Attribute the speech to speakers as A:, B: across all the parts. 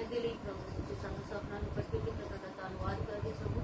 A: समय के लिए प्रभु तुझे ਸਾਨੂੰ ਸਭਨਾਂ ਨੂੰ ਇਕੱਠੇ ਕੀਤਾ ਤੁਹਾਡਾ ਧੰਨਵਾਦ ਕਰਦੇ ਪ੍ਰਭੂ।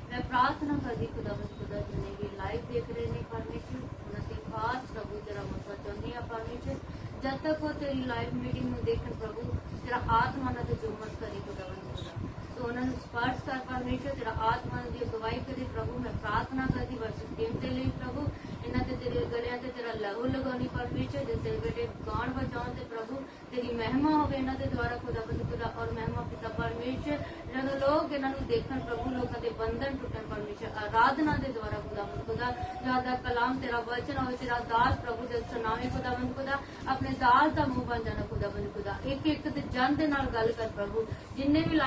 A: मैं प्रार्थना करती खुदावंद खुदा जिन्हें भी लाइव देख रहे हैं परमेश्वर उन्हें खास प्रभु तेरा मौका चाहती है परमेश्वर जब तक वो तेरी लाइव मीटिंग में देखन प्रभु तेरा आत्मा ना तो जुम्मत करी खुदावंद खुदा तो उन्होंने स्पर्श कर परमेश्वर तेरा आत्मा की अगवाई करे प्रभु। मैं प्रार्थना करती वर्ष टीम के लिए प्रभु इन्हों ते तेरे गलियां ते तेरा लहू लगानी परमेश्वर जो तेरे बेटे गान बजाओ ते प्रभु तेरी महिमा हो इन्हों के द्वारा खुदावंद खुदा और महिमा पिता परमेश्वर जब लोग इन्हों देखन प्रभु लोगों के बंधन टुटन परमेश्वर आराधना के द्वारा खुदावंद खुदा ज्यादा कलाम तेरा वचन हो तेरा दास प्रभु जब सुनावे खुदावंद खुदा अपने दास का मुंह बन जाना खुदावंद खुदा एक एक जन के नाल गल कर प्रभु जिन्ने भी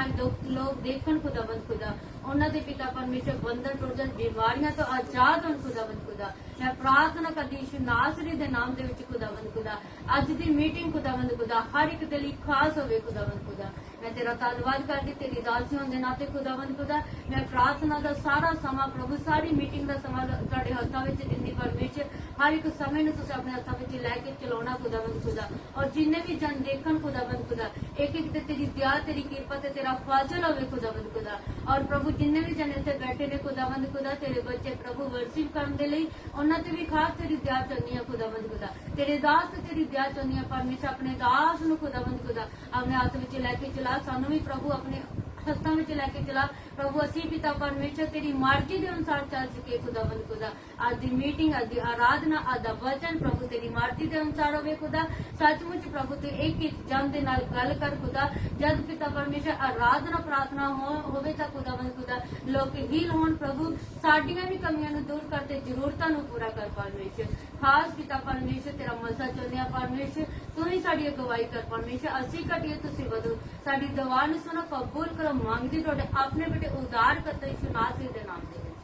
A: लोग देखन खुदावंद खुदा उन्होंने दे पिता परमेश्वर बंधन टुट जान बीमारियां तो आजाद होन खुदावंद खुदा। मैं प्रार्थना करती यीशु नासरी दे नाम दे विच खुदावंद खुदा अज दी मीटिंग खुदावंद खुदा हर एक दे लई खास होवे खुदावंद खुदा। मैं तेरा धन्यवाद करती तेरी दासी होने नाते खुदावंद खुदा। मैं प्रार्थना का सारा समा प्रभु सारी मीटिंग का समा तुहाडे हत्थां विच दिंदी परमेश्वर हर एक समय नूं तुसीं अपने हत्थां विच लैके चलाउणा खुदावंद खुदा और जिन्ने भी जन देखन खुदावंद खुदा एक एक ते तेरी दया तेरी कृपा ते तेरा फजल होवे खुदावंद खुदा और प्रभु जिन्ने भी जन इत्थे बैठे ने खुदावंद खुदा तेरे बच्चे प्रभु वर्शिप करन दे लई उन्हां ते भी खास तेरी दया चाहनी है खुदावंद खुदा। तेरे दास ते तेरी दया चाहनी है परमेश्वर अपने दास नूं खुदावंद खुदा अपने हाथ विच लैके चला सानू भी प्रभु अपने हस्तां विच लैके चला प्रभु असीं पिता परमेश्वर तेरी मर्जी के अनुसार चल सके खुदावंद खुदा। आज दी मीटिंग आज दी आराधना आज दा वचन प्रभु तेरी मर्जी के अनुसार होवे खुदा। सचमुच प्रभु तू एक एक जन दे नाल गल कर खुदा जब पिता परमेश्वर आराधना प्रार्थना होवे तां खुदावंद खुदा लोग हील होण प्रभु साडियां भी कमियां नूं दूर करते जरूरतां नूं पूरा कर परमेश्वर खास पिता परमेश्वर तेरा मसा चाहुंदे आ परमेश्वर तू ही साडी अगवाई कर परमेश्वर असीं घटिए तुसीं वधो साडी दुआ नूं सुनो कबूल करो मांगदी तुहाडे अपने बेटे उदार करते यीशु नासरी दे नाम दे विच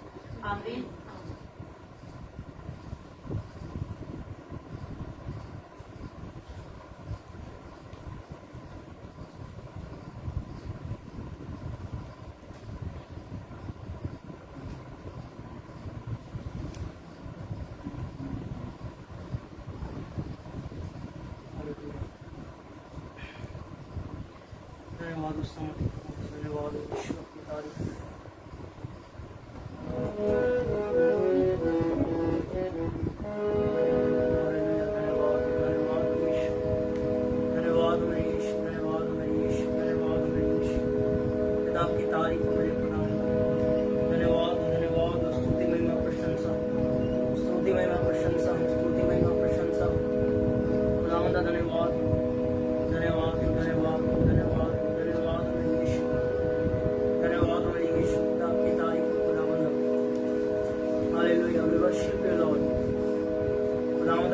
A: आमीन।
B: धन्यवाद उस समय धन्यवाद ईश्वर की तारीफ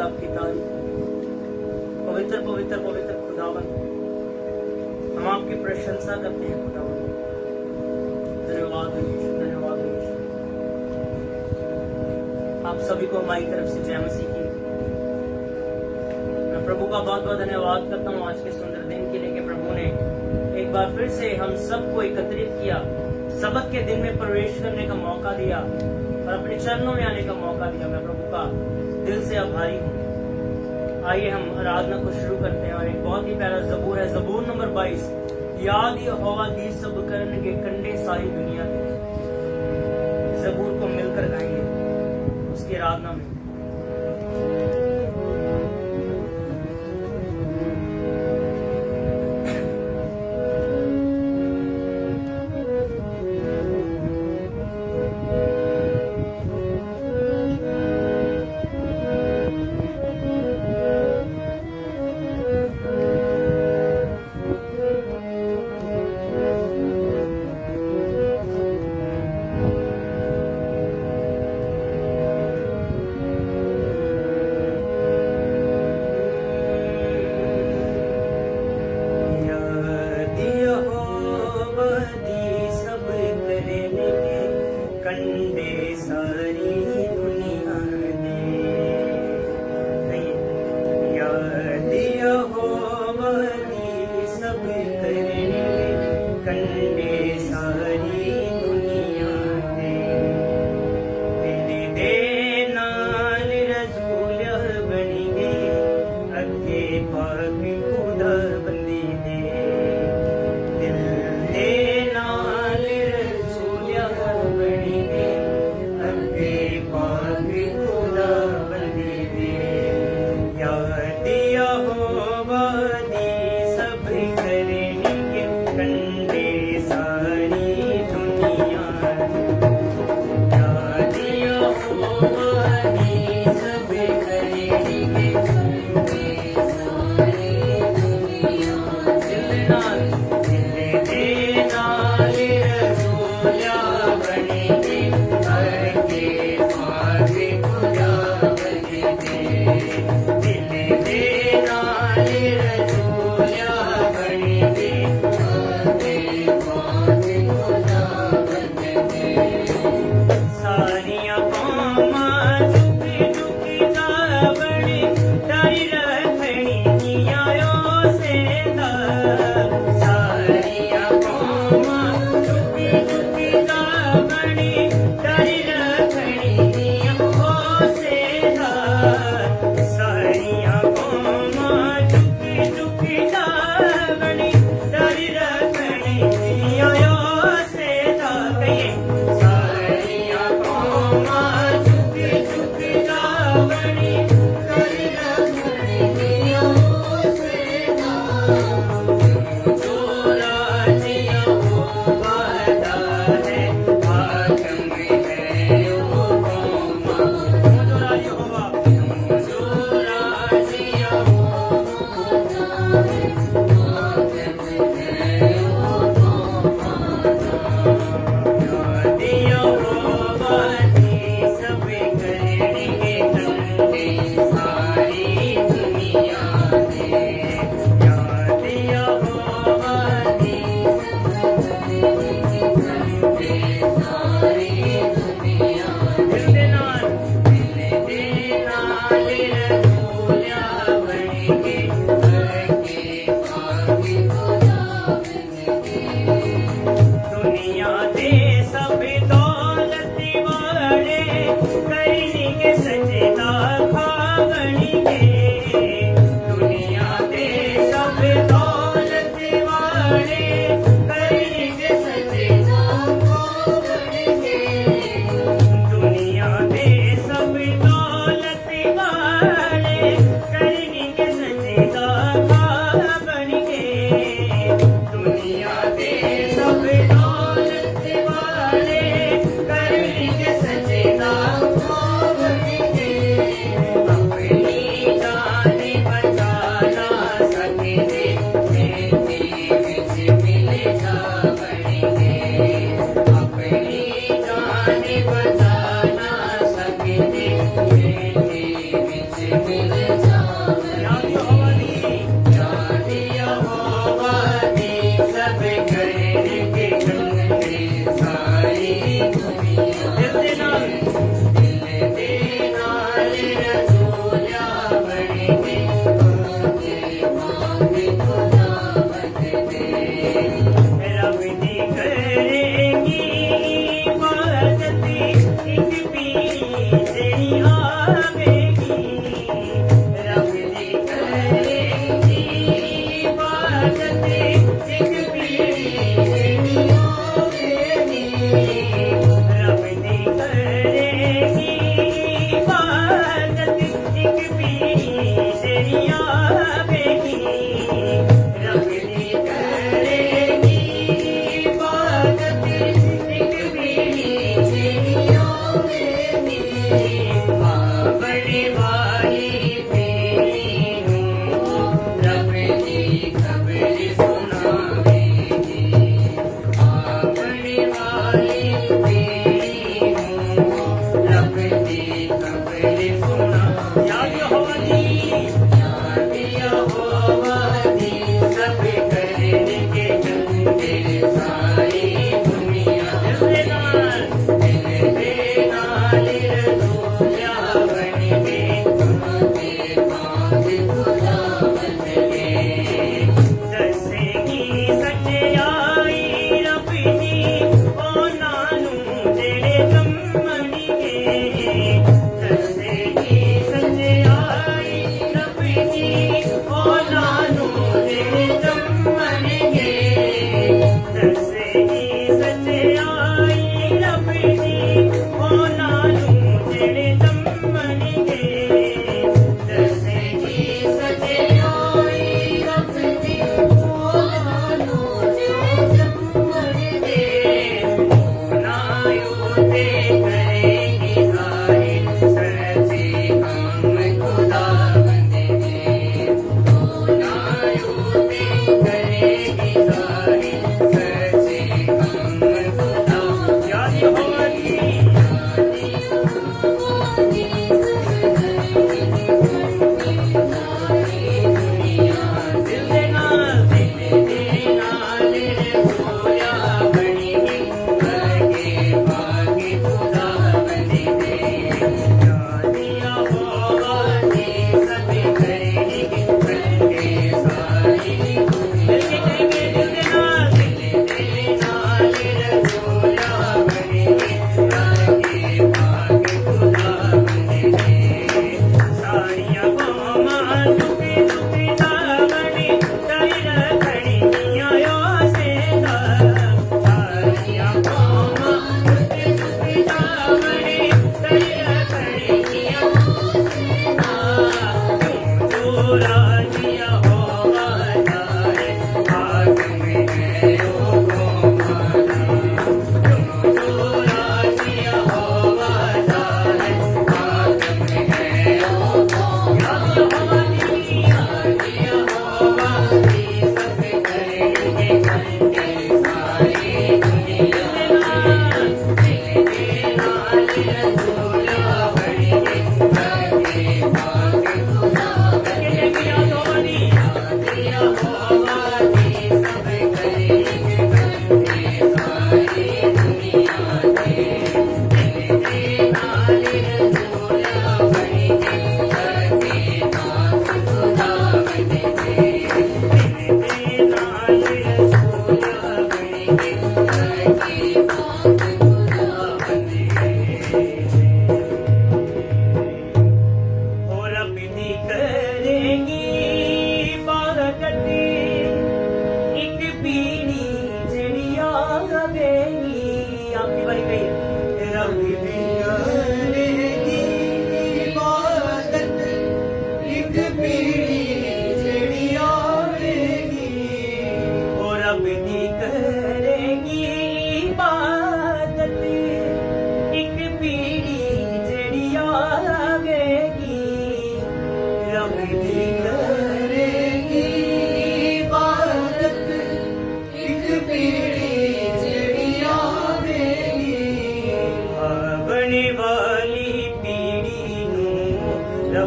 B: आपकी तारीफ पवित्र पवित्र पवित्र खुदावन हम आपकी प्रशंसा करते हैं खुदावन। धन्यवाद धन्यवाद आप सभी को हमारी तरफ से जय मसीह की। मैं प्रभु का बहुत बहुत धन्यवाद करता हूँ आज के सुंदर दिन के लिए कि प्रभु ने एक बार फिर से हम सबको एकत्रित किया सबत के दिन में प्रवेश करने का मौका दिया और अपने चरणों में आने का मौका दिया। मैं प्रभु का दिल से आभारी हूँ। आइए हम आराधना को शुरू करते हैं और एक बहुत ही प्यारा जबूर है जबूर नंबर 22 याद यहोवा दी सब करन के कंडे सारी दुनिया के। जबूर को मिलकर गाएंगे उसकी आराधना में। सारिया कौमा चुकी चुकी जावनी डरी रखनी कियायो से सारिया कौमा चुकी चुकी जावनी डरी रखनी कियायो से सारिया कौमा चुकी चुकी जावनी डरी रखनी कियायो से कहिए सारिया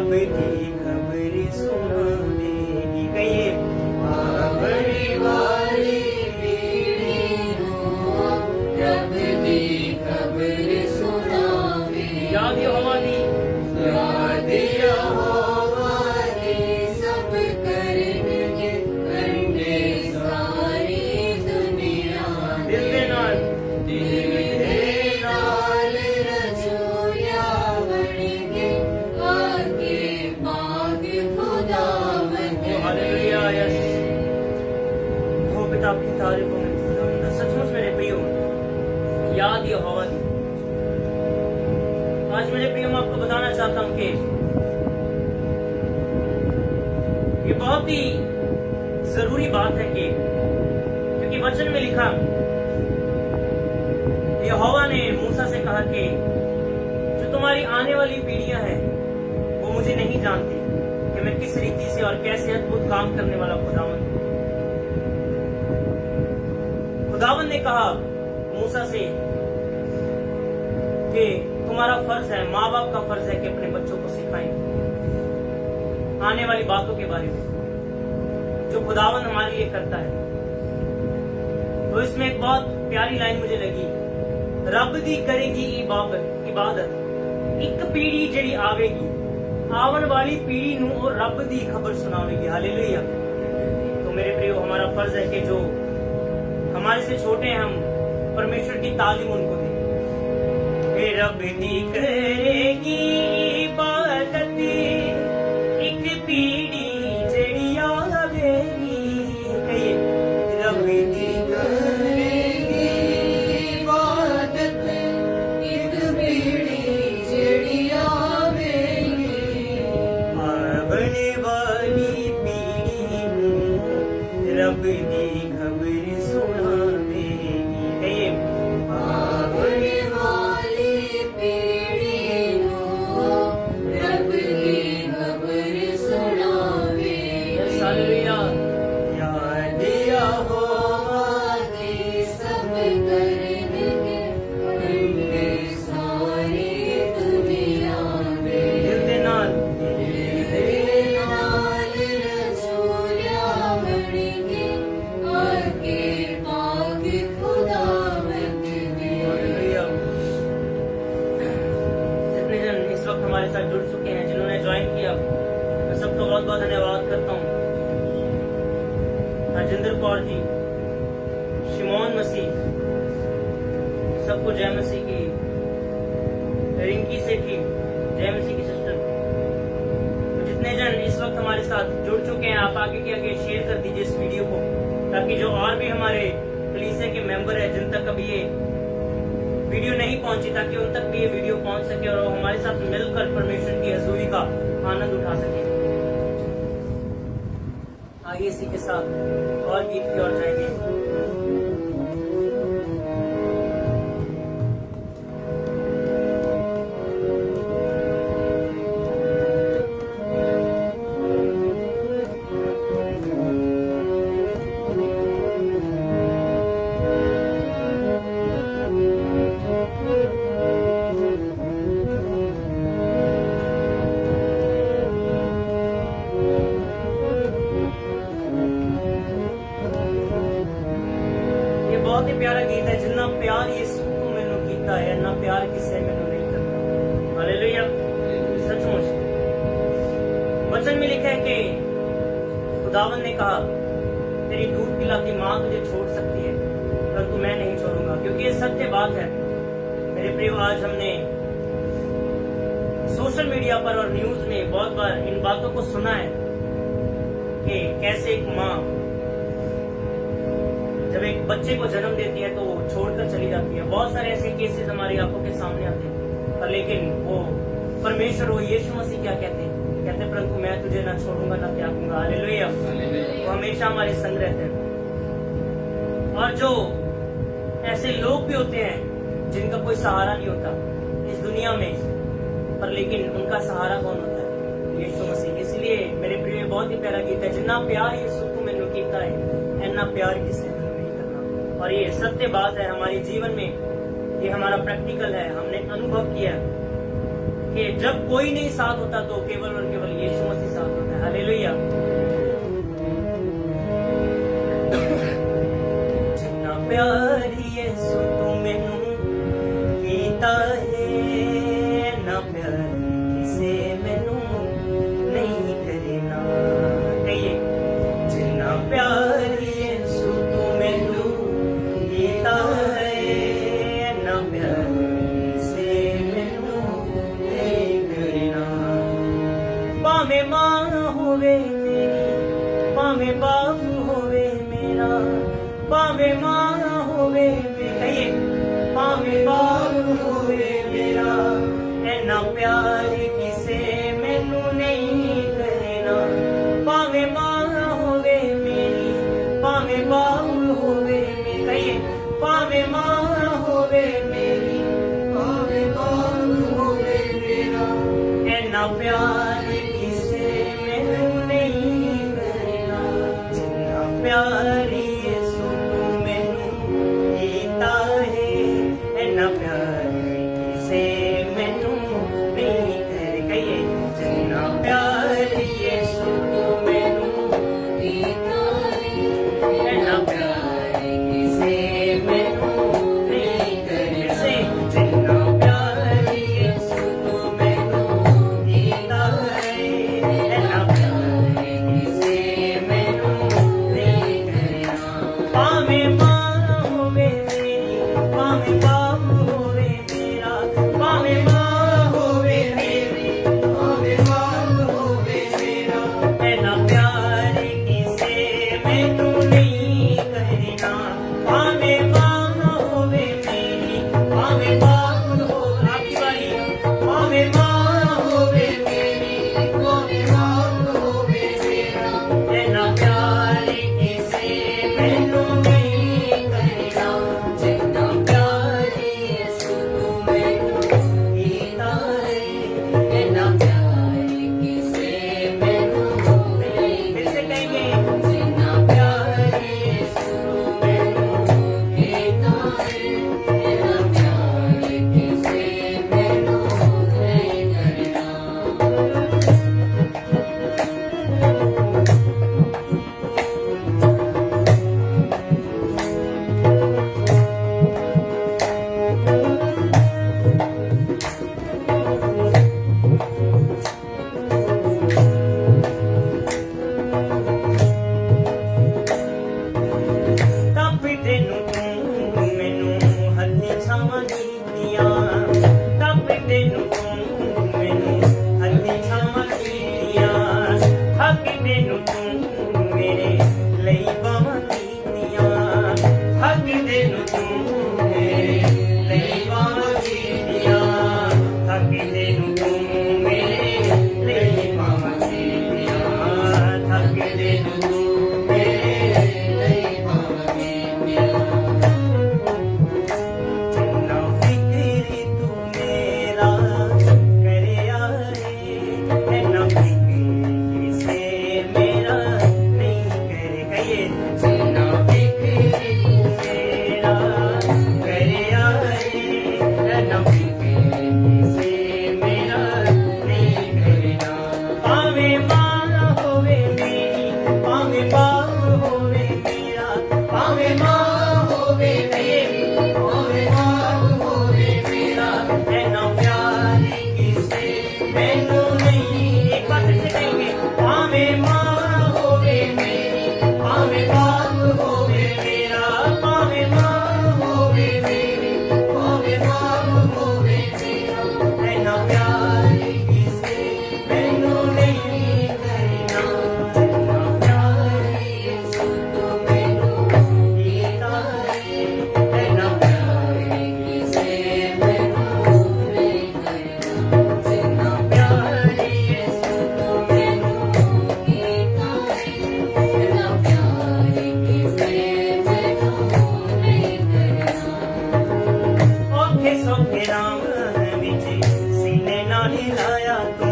B: रब दी खबर सुनावेगी। कहिए
A: आवने वाली पीढ़ी को रब दी खबर सुनावेगी।
B: याद यहोवा दी,
A: याद यहोवा दी सब करनगे करने सारी दुनिया
B: दिल दे नाल
A: दिल दे नाल रजूया बनगे आगे बाग खुदावंद दे।
B: Hallelujah, yes. हो पिता आपकी तारीफ हो मेरे खुदावंद। सचमुच मेरे प्रियो, याद यहोवा दी। आज मेरे प्रियो मैं आपको बताना चाहता हूं कि ये बहुत ही जरूरी बात है कि क्योंकि वचन में लिखा, यहोवा ने मूसा से कहा कि जो तुम्हारी आने वाली पीढ़ियां हैं वो मुझे नहीं जानती कि मैं किस रीति से और कैसे अद्भुत काम करने वाला खुदावंद हूं। खुदावंद ने कहा मूसा से कि तुम्हारा फर्ज है, माँ बाप का फर्ज है कि अपने बच्चों को सिखाएं आने वाली बातों के बारे में जो खुदावंद हमारे लिए करता है। तो इसमें एक बहुत प्यारी लाइन मुझे लगी, रब दी करेगी इबादत एक पीढ़ी जड़ी आवेगी, आवन वाली पीढ़ी नू और रब दी खबर सुनावेगी। हालेलुया। तो मेरे प्रियो, हमारा फर्ज है कि जो हमारे से छोटे हैं हम परमेश्वर की तालीम उनको दें। रब दी करेगी इबादत एक पीढ़ी जड़ी आवेगी। कहिए रब दी
A: करेगी इबादत एक पीढ़ी जड़ी आवेगी।
B: आवने वाली पीढ़ी को रब दी खबर सुनावेगी। कहिए
A: आवने वाली पीढ़ी को रब दी खबर सुनावेगी।
B: हालेलुया। याद यहोवा
A: दी सब करनगे करने सारी दुनिया में
B: दिल दे नाल
A: नाल रसूलिया बनगे आगे बाग खुदावंद दे।
B: हालेलुया। जितने जन इस वक्त हमारे साथ जुड़ चुके हैं, जिन्होंने ज्वाइन किया, मैं सबको बहुत बहुत धन्यवाद करता हूँ। राजेंद्र कौर जी, शिमोन मसीह, सबको जय मसीह की। रिंकी सेठी, जय मसीह की सिस्टर। तो जितने जन इस वक्त हमारे साथ जुड़ चुके हैं, आप आगे के आगे शेयर कर दीजिए इस वीडियो को, ताकि जो और भी हमारे कलीसिया के मेंबर हैं जिन तक अभी ये वीडियो नहीं पहुंची, ताकि उन तक भी ये वीडियो पहुंच सके और वो हमारे साथ मिलकर परमेश्वर की हजूरी का आनंद उठा सके। आइए इसी के साथ और गीत की ओर जाएंगे। बहुत ही प्यारा गीत है, जिन्ना प्यार यीशु को मैनू कीता है ना प्यार किसे मैनू नहीं करता। हालेलुया। सचमुच वचन में लिखा है कि खुदावन ने कहा, तेरी दूध पिलाती माँ तुझे छोड़ सकती है परंतु मैं नहीं छोड़ूंगा, क्योंकि ये सत्य बात है। मेरे प्रिय, आज हमने सोशल मीडिया पर और न्यूज में बहुत बार इन बातों को सुना है कि कैसे एक माँ जब एक बच्चे को जन्म देती है तो वो छोड़कर चली जाती है। बहुत सारे ऐसे केसेस हमारी आंखों के सामने आते हैं, पर लेकिन वो परमेश्वर, वो यीशु मसीह क्या कहते हैं? कहते हैं परंतु मैं तुझे ना छोड़ूंगा ना त्यागूंगा। हालेलुया। वो हमेशा हमारे संग रहते हैं। और जो ऐसे लोग भी होते हैं जिनका कोई सहारा नहीं होता इस दुनिया में, पर लेकिन उनका सहारा कौन होता है? यीशु मसीह। इसलिए मेरे प्रिय, बहुत ही प्यारा गीत है, जितना प्यार यीशु को मैनू कीता है ऐना प्यार किसे मैनू नहीं करना। और ये सत्य बात है हमारे जीवन में, ये हमारा प्रैक्टिकल है। हमने अनुभव किया कि जब कोई नहीं साथ होता तो केवल और केवल यीशु मसीह साथ होता है। हालेलुया। जितना प्यार यीशु तू मैनू कीता है, ना प्यार किसे मैनू नहीं करना। कहिए, जितना प्यार यीशु तू मैनू कीता है, ना प्यार किसे मैनू नहीं करना। भावें मां होवे मेरी, भावें बाप होवे मेरा, भावें मां होवे कहिए, भावें बाप होवे मेरा, ऐना प्यार किसे मैनू नहीं करना। भावें मां होवे मेरी, भावें बाप होवे मेरा, कहिए, भावें मां होवे मेरी, भावें बाप होवे मेरा, ऐना प्यार किसे मैनू नहीं करना। जितना प्यार यीशु तू मैनू कीता है, ऐना प्यार किसे मैनू नहीं करे। कहिए, जितना प्यार यीशु तू मैनू कीता है, ऐना प्यार किसे मैनू नहीं करे। से जितना प्यार यीशु तू मैनू कीता है, ऐना प्यार किसे मैनू नहीं करना। भावें मां होवे मेरी, भावें बाप होवे मेरा, भावें मां होवे मेरी, भावें बाप होवे मेरा, ऐना प्यार किसे मैनू नहीं करना। भावें मां होवे मेरी, भावें बाप हो, आपकी बारी, भावें मां होवे मेरी, भावें बाप होवे मेरा, ऐना प्यार किसे मैनू नहीं करना। जितना प्यार यीशु तू मैनू कीता है, ऐना प्यार किसे मैनू नहीं। फिर से कहेंगे, जितना प्यार यीशु तू मैनू कीता है, ऐना प्यार किसे मैनू नहीं ਤਪ ਤੈਨੂੰ ਤੂੰ ਮੈਨੂੰ ਹੱਥੀਂ ਛਾਵਾਂ ਕੀਤੀਆਂ, ਤਪ ਤੈਨੂੰ ਤੂੰ ਮੈਨੂੰ ਹੱਥੀਂ ਛਾਵਾਂ ਕੀਤੀਆਂ, ਥੱਕ ਤੈਨੂੰ ਤੂੰ ਮੇਰੇ ਲਈ ਬਾਹਾਂ ਕੀਤੀਆਂ, ਥੱਕ ਤੈਨੂੰ ਤੂੰ ਮੇਰੇ ਲਈ ਬਾਹਾਂ ਕੀਤੀਆਂ, ਥੱਕ ਤੈਨੂੰ ਤੂੰ ਮੇਰੇ ਲਈ ਬਾਹਾਂ ਕੀਤੀਆਂ, ਥੱਕ ਤੈਨੂੰ ਤੂੰ ਮੇਰੇ ਲਈ ਬਾਹਾਂ ਕੀਤੀਆਂ। जितना फिक्र तू मेरा करया है, ऐना फिक्र किसे मेरा नहीं करे। कहिए, जितना फिक्र तू मेरा करया है, ऐना फिक्र किसे मेरा नहीं करना। भावें मां होवे मेरी, भावें बाप होवे मेरा, भावें मां होवे कहिए, भावें बाप होवे मेरा, ऐना प्यार किसे मैनू नहीं। एक बार फिर से कहेंगे, भावें मां होवे मेरी, भावें बाप होवे मेरा, भावें मां होवे मेरी, भावें बाप होवे मेरा, ऐना प्यार किसे मैनू नहीं करना। जितना प्यार यीशु तू मैनू कीता है, ऐना प्यार किसे मैनू नहीं करना। जितना प्यार यीशु तू मैनू कीता है, ऐना प्यार किसे मैनू नहीं करना। औखे सौखे राम विच सीने नाल लाया तू,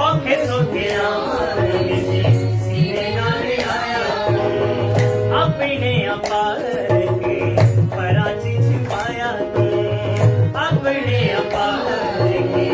B: औखे सौखे राम विच सीने नाल लाया तू, अपने अपार के पराची छिपाया तू, अपने अपार के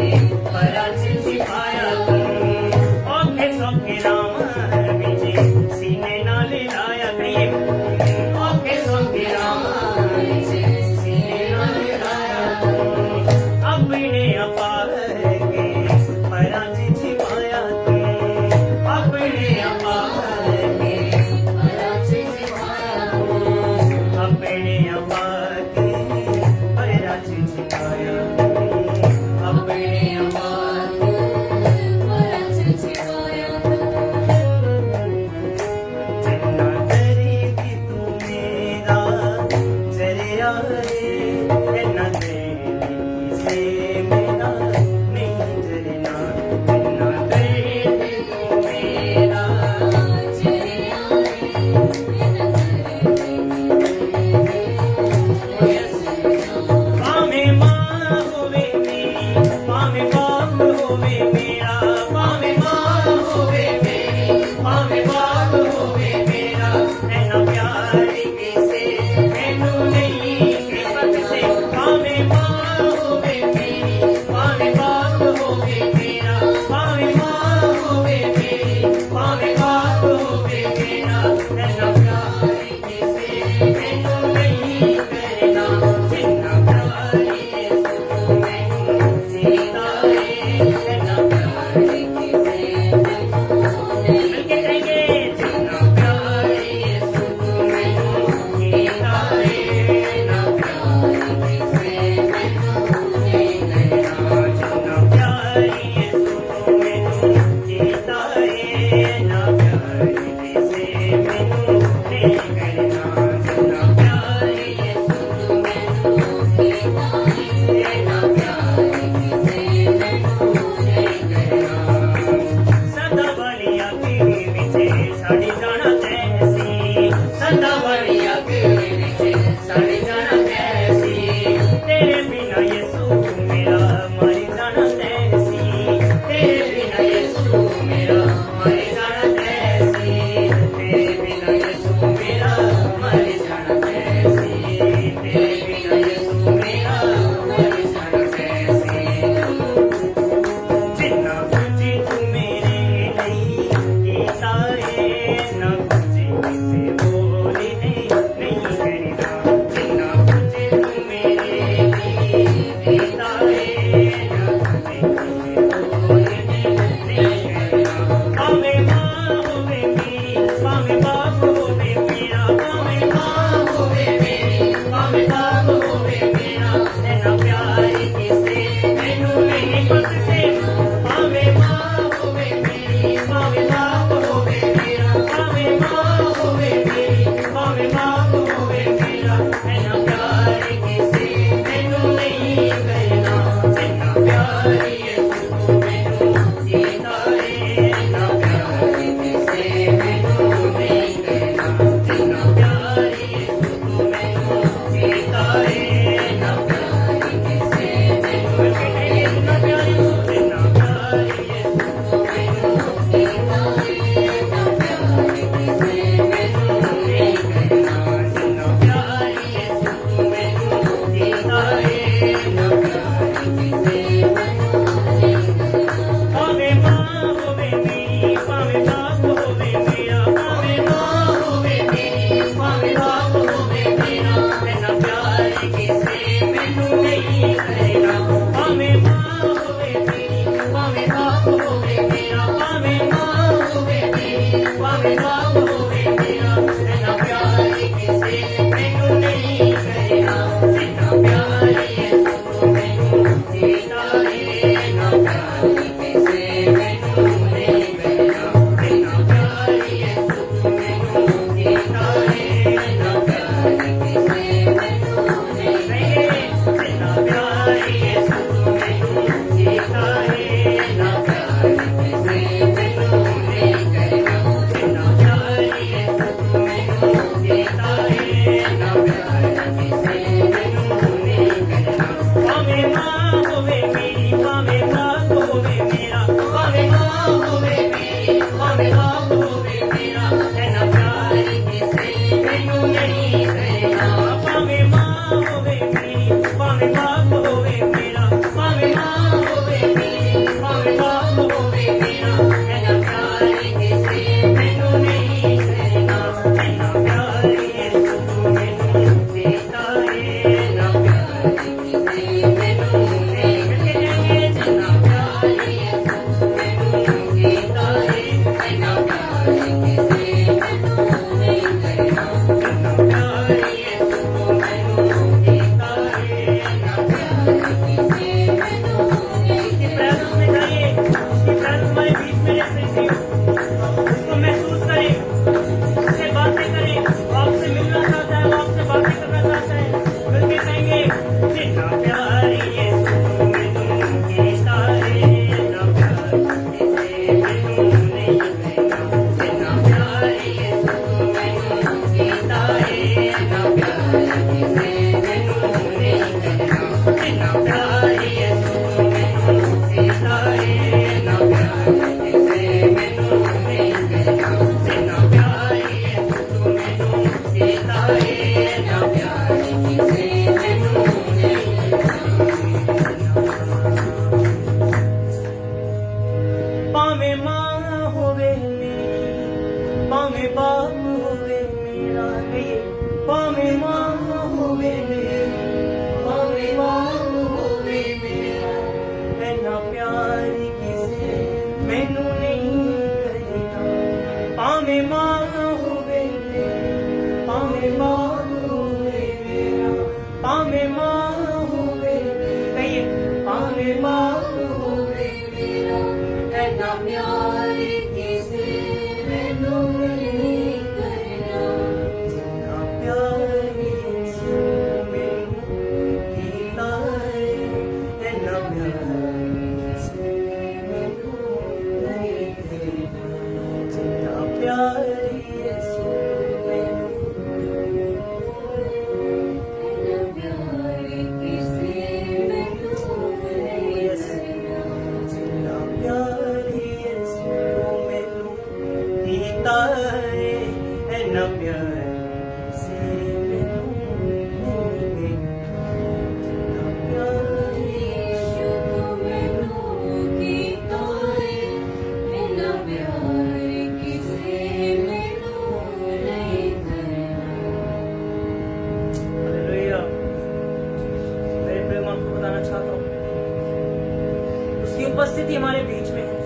B: उपस्थिति हमारे बीच में है।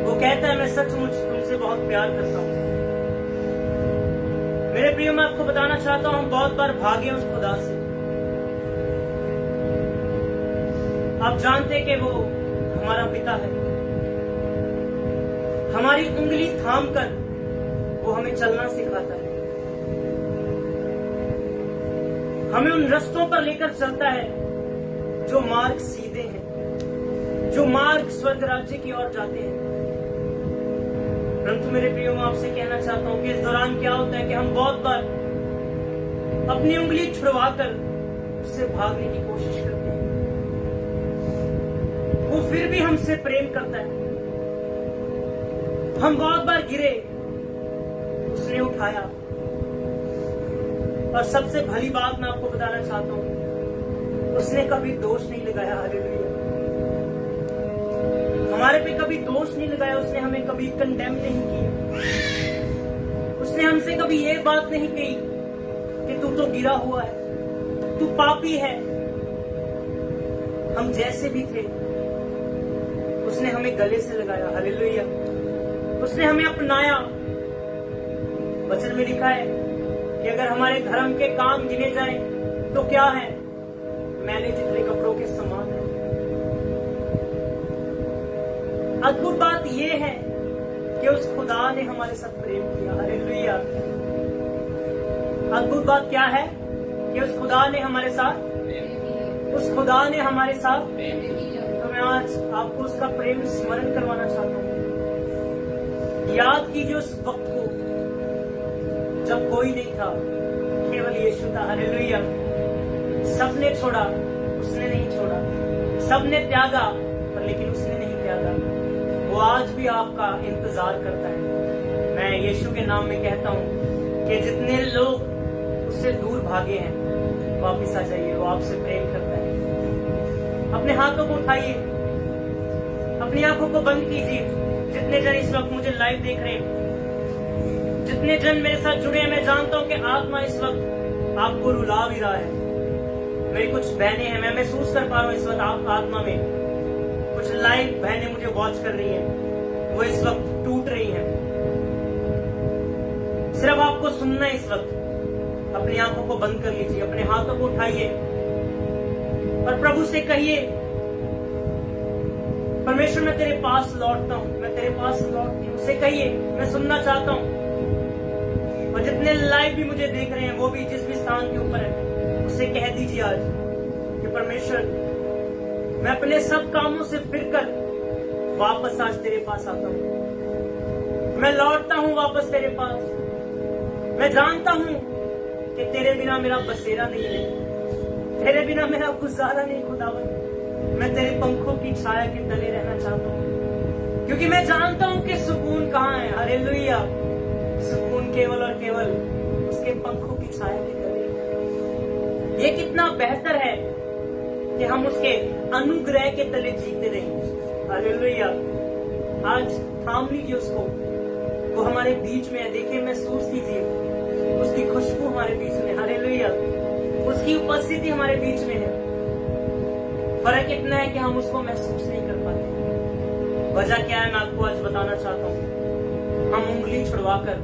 B: वो कहता है मैं सचमुच तुमसे बहुत प्यार करता हूँ। मेरे प्रिय, मैं आपको बताना चाहता हूँ, हम बहुत बार भागे उस खुदा से। आप जानते कि वो हमारा पिता है। हमारी उंगली थाम कर वो हमें चलना सिखाता है, हमें उन रास्तों पर लेकर चलता है जो मार्ग सीधे हैं, जो मार्ग स्वर्ग राज्य की ओर जाते हैं। परंतु मेरे प्रियो, मैं आपसे कहना चाहता हूं कि इस दौरान क्या होता है कि हम बहुत बार अपनी उंगली छुड़वाकर उससे भागने की कोशिश करते हैं। वो फिर भी हमसे प्रेम करता है। हम बहुत बार गिरे, उसने उठाया। और सबसे भली बात मैं आपको बताना चाहता हूं, उसने कभी दोष नहीं लगाया। हालेलुया। हमारे पे कभी दोष नहीं लगाया। उसने हमें कभी कंडेम नहीं किया। उसने हमसे कभी ये बात नहीं कही कि तू तो गिरा हुआ है, तू पापी है। हम जैसे भी थे, उसने हमें गले से लगाया। हालेलुया। उसने हमें अपनाया। वचन में लिखा है कि अगर हमारे धर्म के काम गिने जाएं तो क्या है? मैले चिथड़े कपड़ों के समान है। अद्भुत बात यह है कि उस खुदा ने हमारे साथ प्रेम किया। हालेलुया। अद्भुत बात क्या है कि उस खुदा ने हमारे साथ तो मैं आज आपको उसका प्रेम स्मरण करवाना चाहता हूं। याद कीजिए उस वक्त को जब कोई नहीं था, केवल यीशु था। हालेलुया। सबने छोड़ा, उसने नहीं छोड़ा। सबने त्यागा, पर लेकिन उसने नहीं त्यागा। वो आज भी आपका इंतजार करता है। मैं यीशु के नाम में कहता हूं कि जितने लोग उससे दूर भागे हैं, वापस आ जाइए। वो आपसे प्रेम करता है। अपने हाथों को उठाइए, अपनी आंखों को बंद कीजिए। जितने जन इस वक्त मुझे लाइव देख रहे हैं, जितने जन मेरे साथ जुड़े हैं, मैं जानता हूं कि आत्मा इस वक्त आपको रुला भी रहा है। मेरी कुछ बहनें हैं, मैं महसूस कर पा रहा हूं इस वक्त आप आत्मा में कुछ लाइव बहनें मुझे वॉच कर रही हैं। वो इस वक्त टूट रही हैं। सिर्फ आपको सुनना है इस वक्त। अपनी आंखों को बंद कर लीजिए, अपने हाथों को उठाइए और प्रभु से कहिए, परमेश्वर मैं तेरे पास लौटता हूं, मैं तेरे पास लौटती हूं। उसे कहिए, मैं सुनना चाहता हूं। और जितने लाइव भी मुझे देख रहे हैं, वो भी जिस भी स्थान के ऊपर है, उसे कह दीजिए आज कि परमेश्वर, मैं अपने सब कामों से फिरकर वापस आज तेरे पास आता हूं। मैं लौटता हूं वापस तेरे पास। मैं जानता हूं कि तेरे बिना मेरा बसेरा नहीं है, तेरे बिना मेरा गुजारा नहीं। खुदावन, मैं तेरे पंखों की छाया के तले रहना चाहता हूं, क्योंकि मैं जानता हूं कि सुकून कहां है। हालेलुया। सुकून केवल और केवल उसके पंखों की छाया के तले। ये कितना बेहतर है कि हम उसके अनुग्रह के तले जीते रहें। हालेलुया। आज थाम लीजिए उसको, वो हमारे बीच में है। देखिए, महसूस कीजिए उसकी खुशबू हमारे बीच में। हालेलुया। उसकी उपस्थिति हमारे बीच में है। फर्क इतना है कि हम उसको महसूस नहीं कर पाते। वजह क्या है, मैं आपको आज बताना चाहता हूँ। हम उंगली छुड़वाकर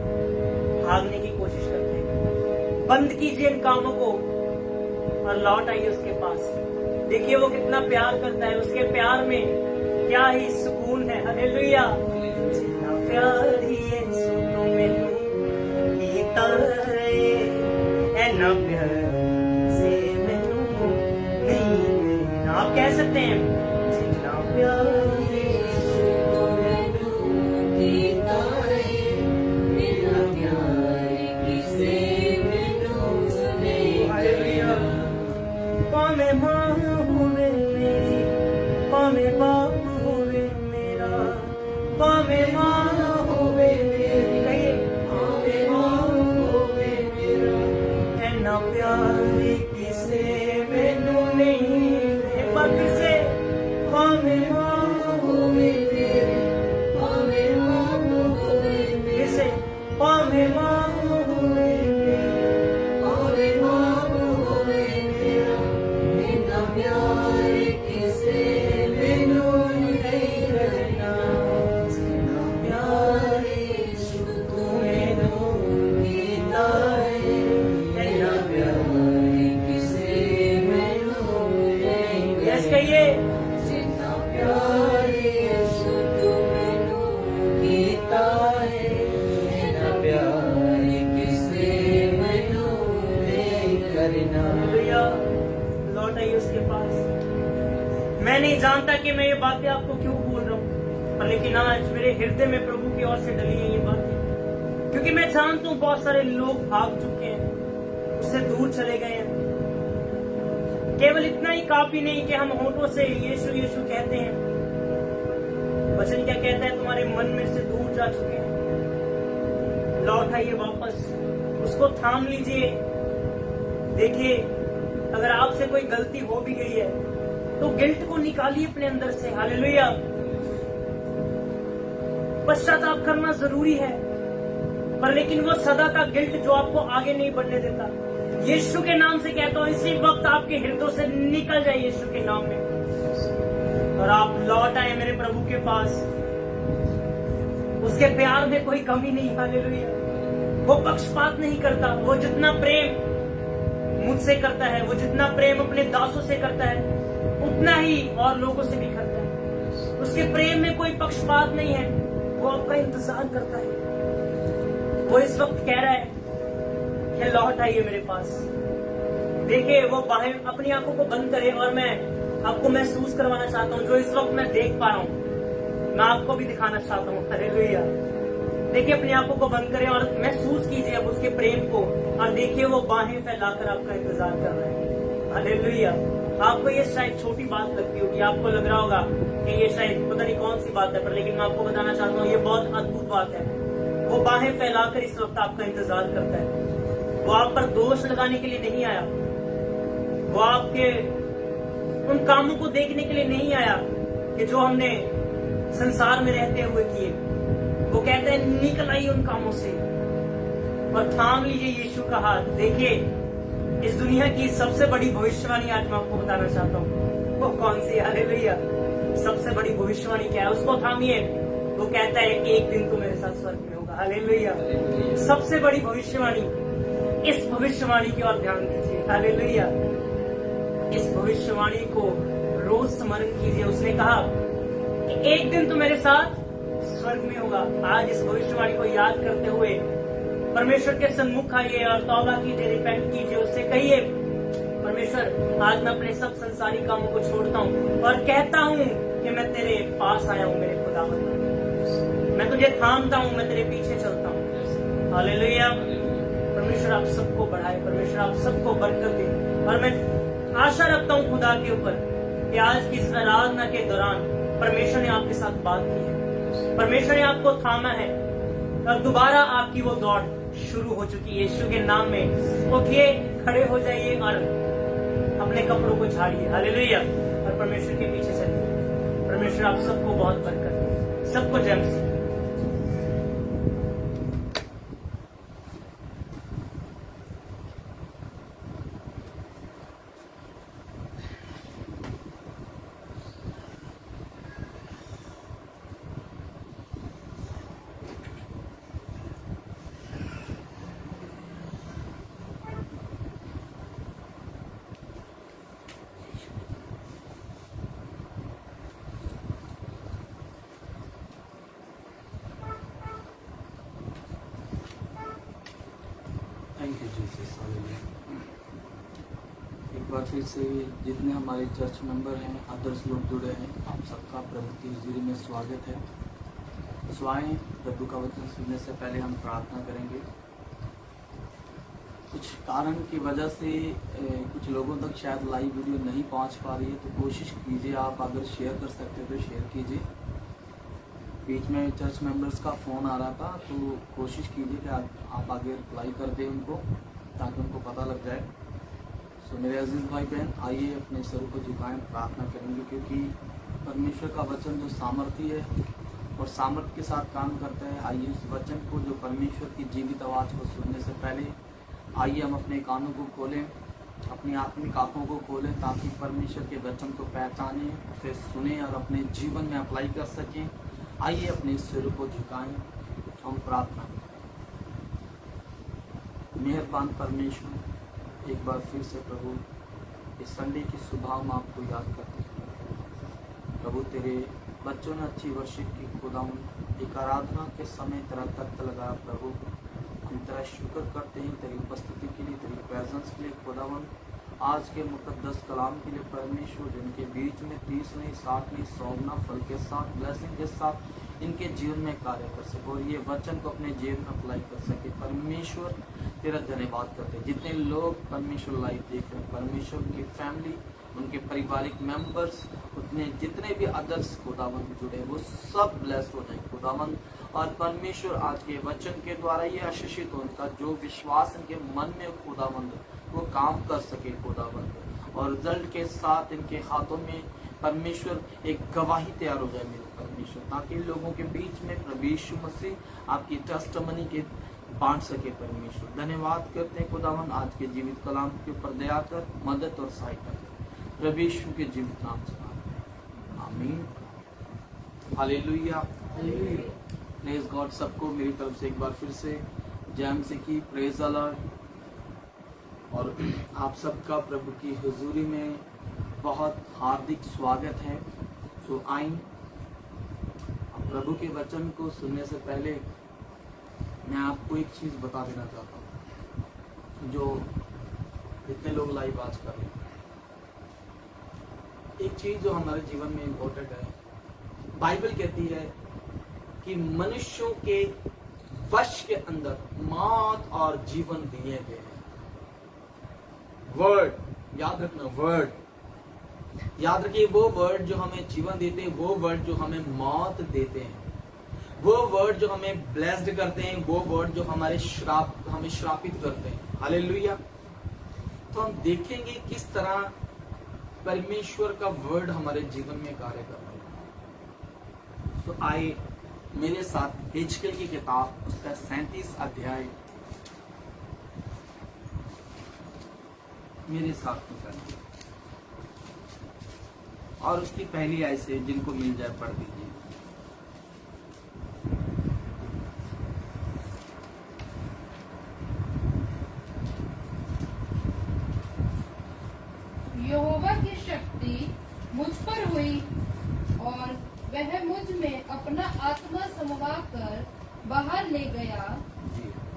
B: भागने की कोशिश करते हैं। बंद कीजिए इन कामों को और लौट आइए उसके पास। देखिए वो कितना प्यार करता है। उसके प्यार में क्या ही सुकून है। हालेलुया। जितना प्यार यीशु तो मैनू कीता है, ना प्यार से मैनू नहीं। आप कह सकते हैं, जितना प्यार यीशु तो मैनू कीता है, ना प्यार किसे मैनू नहीं। हालेलुया। पावे मां होवे मेरी, पावे बाप होवे मेरा, पावे मां होवे मेरी, कहिए पावे मां होवे मेरा, ऐना प्यार किसे मैनू नहीं। एक बार फिर से, पावे मां होवे मेरी, पावे मां होवे मेरी, फिर से पावे मां होवे मेरी, पावे मां होवे मेरा, ऐना प्यार किसे मैनू नहीं करना। जितना प्यार यीशु तू मैनू कीता है, ऐना प्यार किसे मैनू नहीं। यस कहिए, जितना प्यार यीशु तू मैनू कीता है, ऐना प्यार किसे मैनू नहीं करना। हालेलुया। लौट आइए उसके पास। मैं नहीं जानता कि मैं ये बातें आपको क्यों बोल रहा हूँ, पर लेकिन आज मेरे हृदय में प्रभु की ओर से डली है ये बातें, क्योंकि मैं जानता हूँ बहुत सारे लोग भाग चुके हैं, उससे दूर चले गए हैं। केवल इतना ही काफी नहीं कि हम होठों से यीशु यीशु कहते हैं, वचन क्या कहता है, तुम्हारे मन में से दूर जा चुके हैं। लौट आइए वापस, उसको थाम लीजिए। देखिए, अगर आपसे कोई गलती हो भी गई है तो गिल्ट को निकालिए अपने अंदर से। हालेलुया। पश्चाताप करना जरूरी है, पर लेकिन वो सदा का गिल्ट जो आपको आगे नहीं बढ़ने देता, यीशु के नाम से कहता हूं, इसी वक्त आपके हृदय से निकल जाए यीशु के नाम में, और आप लौट आए मेरे प्रभु के पास। उसके प्यार में कोई कमी नहीं। हालेलुया। वो पक्षपात नहीं करता। वो जितना प्रेम मुझसे करता है, वो जितना प्रेम अपने दासों से करता है, उतना ही और लोगों से भी करता है। उसके प्रेम में कोई पक्षपात नहीं है। वो आपका इंतजार करता है। वो इस वक्त कह रहा है कि लौट आइए मेरे पास। देखिए, वो बाहें अपनी आंखों को बंद करे, और मैं आपको महसूस करवाना चाहता हूँ जो इस वक्त मैं देख पा रहा हूँ, मैं आपको भी दिखाना चाहता हूँ। हालेलुया। देखिए, अपनी आंखों को बंद करें और महसूस कीजिए अब उसके प्रेम को, और देखिए वो बाहें फैलाकर आपका इंतजार कर रहे हैं। हालेलुया। आपको ये शायद छोटी बात लगती होगी, आपको लग रहा होगा कि ये शायद पता नहीं कौन सी बात है, पर लेकिन मैं आपको बताना चाहता हूँ ये बहुत अद्भुत बात है। वो बाहें फैलाकर इस वक्त आपका इंतजार करता है। वो आप पर दोष लगाने के लिए नहीं आया, वो आपके उन कामों को देखने के लिए नहीं आया कि जो हमने संसार में रहते हुए किए। वो कहता है निकल आइए उन कामों से और थाम लीजिए यीशु का हाथ। देखिए, इस दुनिया की सबसे बड़ी भविष्यवाणी आज मैं आपको बताना चाहता हूँ, वो कौन सी? हालेलुया। सबसे बड़ी भविष्यवाणी क्या है? उसको थामिए। वो कहता है एक दिन तो मेरे साथ स्वर्ग में होगा। हालेलुया। सबसे बड़ी भविष्यवाणी, इस भविष्यवाणी की ओर ध्यान दीजिए। हालेलुया। इस भविष्यवाणी को रोज स्मरण कीजिए। उसने कहा कि एक दिन तो मेरे साथ स्वर्ग में होगा। आज इस भविष्यवाणी को याद करते हुए परमेश्वर के सन्मुख आइए और तौबा कीजिए, रिपेंट कीजिए। उससे कहिए, परमेश्वर आज मैं अपने सब संसारी कामों को छोड़ता हूँ और कहता हूँ कि मैं तेरे पास आया हूँ मेरे खुदावंद। मैं तुझे थामता हूँ, मैं तेरे पीछे चलता हूँ। हालेलुया। परमेश्वर आप सबको बढ़ाए, परमेश्वर आप सबको बरकत दे। और मैं आशा रखता हूँ खुदा के ऊपर कि आज की इस आराधना के दौरान परमेश्वर ने आपके साथ बात की है, परमेश्वर ने आपको थामा है, और दोबारा आपकी वो दौड़ शुरू हो चुकी है। यीशु के नाम में उठिए, खड़े हो जाइए और अपने कपड़ों को झाड़िए। हालेलुया। और परमेश्वर के पीछे चलिए। परमेश्वर आप सबको बहुत बरकत दे। सबको जय मसीह।
C: Thank you Jesus. हालेलुया। एक बार फिर से जितने हमारे चर्च मेंबर हैं, अदर्स लोग जुड़े हैं, आप सबका प्रभु की हज़ूरी में स्वागत है। तो आएं, प्रभु का वचन सुनने से पहले हम प्रार्थना करेंगे। कुछ कारण की वजह से कुछ लोगों तक शायद लाइव वीडियो नहीं पहुंच पा रही है, तो कोशिश कीजिए, आप अगर शेयर कर सकते हो तो शेयर कीजिए। बीच में चर्च मेंबर्स का फ़ोन आ रहा था, तो कोशिश कीजिए कि आप आगे रिप्लाई कर दें उनको, ताकि उनको पता लग जाए। सो मेरे अजीज़ भाई बहन, आइए अपने सर को झुकाएं, प्रार्थना करेंगे, क्योंकि परमेश्वर का वचन जो सामर्थी है और सामर्थ्य के साथ काम करता है। आइए उस वचन को, जो परमेश्वर की जीवित आवाज़ को सुनने से पहले आइए हम अपने कानों को खोलें, अपनी आत्मिक आँखों को खोलें, ताकि परमेश्वर के वचन को पहचानें, फिर सुने और अपने जीवन में अप्लाई कर सकें। आइए अपने सिर को झुकाएं, हम प्रार्थना। मेहरबान परमेश्वर, एक बार फिर से प्रभु इस संडे की सुबह हम आपको याद करते हैं। प्रभु तेरे बच्चों ने अच्छी वर्शिप की, खुदावंद एक आराधना के समय तेरा तख्त लगाया। प्रभु हम तेरा शुक्र करते हैं तेरी उपस्थिति के लिए, तेरी प्रेजेंस के लिए खुदावंद। आज के मुकद्दस कलाम के लिए परमेश्वर जिनके बीच में 30वीं 60वीं 100 फल के साथ ब्लेसिंग के साथ इनके जीवन में कार्य कर सके और ये वचन को अपने जीवन में अप्लाई कर सके। परमेश्वर तेरा धन्यवाद करते हैं। जितने लोग परमेश्वर लाइव देख रहे हैं, परमेश्वर की फैमिली, उनके पारिवारिक मेंबर्स, उतने जितने भी अदर्स खुदावंद जुड़े वो सब ब्लेस हो जाए खुदावंद। और परमेश्वर आज के वचन के द्वारा ये आशीषित हो, उनका जो विश्वास इनके मन में खुदावंद वो काम कर सके खुदावंद, और रिजल्ट के साथ इनके हाथों में परमेश्वर एक गवाही तैयार हो जाए मेरे परमेश्वर, ताकि लोगों के बीच में प्रभु यीशु मसीह आपकी टेस्टमनी के बांट सके। परमेश्वर धन्यवाद करते हैं खुदावंद, आज के जीवित कलाम के ऊपर दया कर, मदद और सहायता कर, प्रभु यीशु के जीवित नाम से आमीन। Hallelujah, praise God. सबको मेरी तरफ से एक बार फिर से जय मसीह की, प्रेज द लॉर्ड। और आप सबका प्रभु की हुजूरी में बहुत हार्दिक स्वागत है। सो आइन, प्रभु के वचन को सुनने से पहले मैं आपको एक चीज बता देना चाहता हूँ, जो इतने लोग लाइव आज कर रहे हैं। एक चीज जो हमारे जीवन में इम्पोर्टेंट है, बाइबल कहती है कि मनुष्यों के वश के अंदर मौत और जीवन दिए गए हैं। वर्ड याद रखना, वर्ड याद रखिए। वो वर्ड जो हमें जीवन देते हैं, वो वर्ड जो हमें मौत देते हैं, वो वर्ड जो हमें ब्लेस्ड करते हैं, वो वर्ड जो हमें श्रापित करते हैं। हालेलुया। तो हम देखेंगे किस तरह परमेश्वर का वर्ड हमारे जीवन में कार्य कर रहा है। तो आइए मेरे साथ हिजकिय्याह की किताब उसका 37 अध्याय मेरे साथ निकालिए और उसकी पहली आयत से जिनको मिल जाए पढ़ दीजिए।
D: यहोवा की शक्ति मुझ पर हुई और वह मुझ में अपना आत्मा समवा कर बाहर ले गया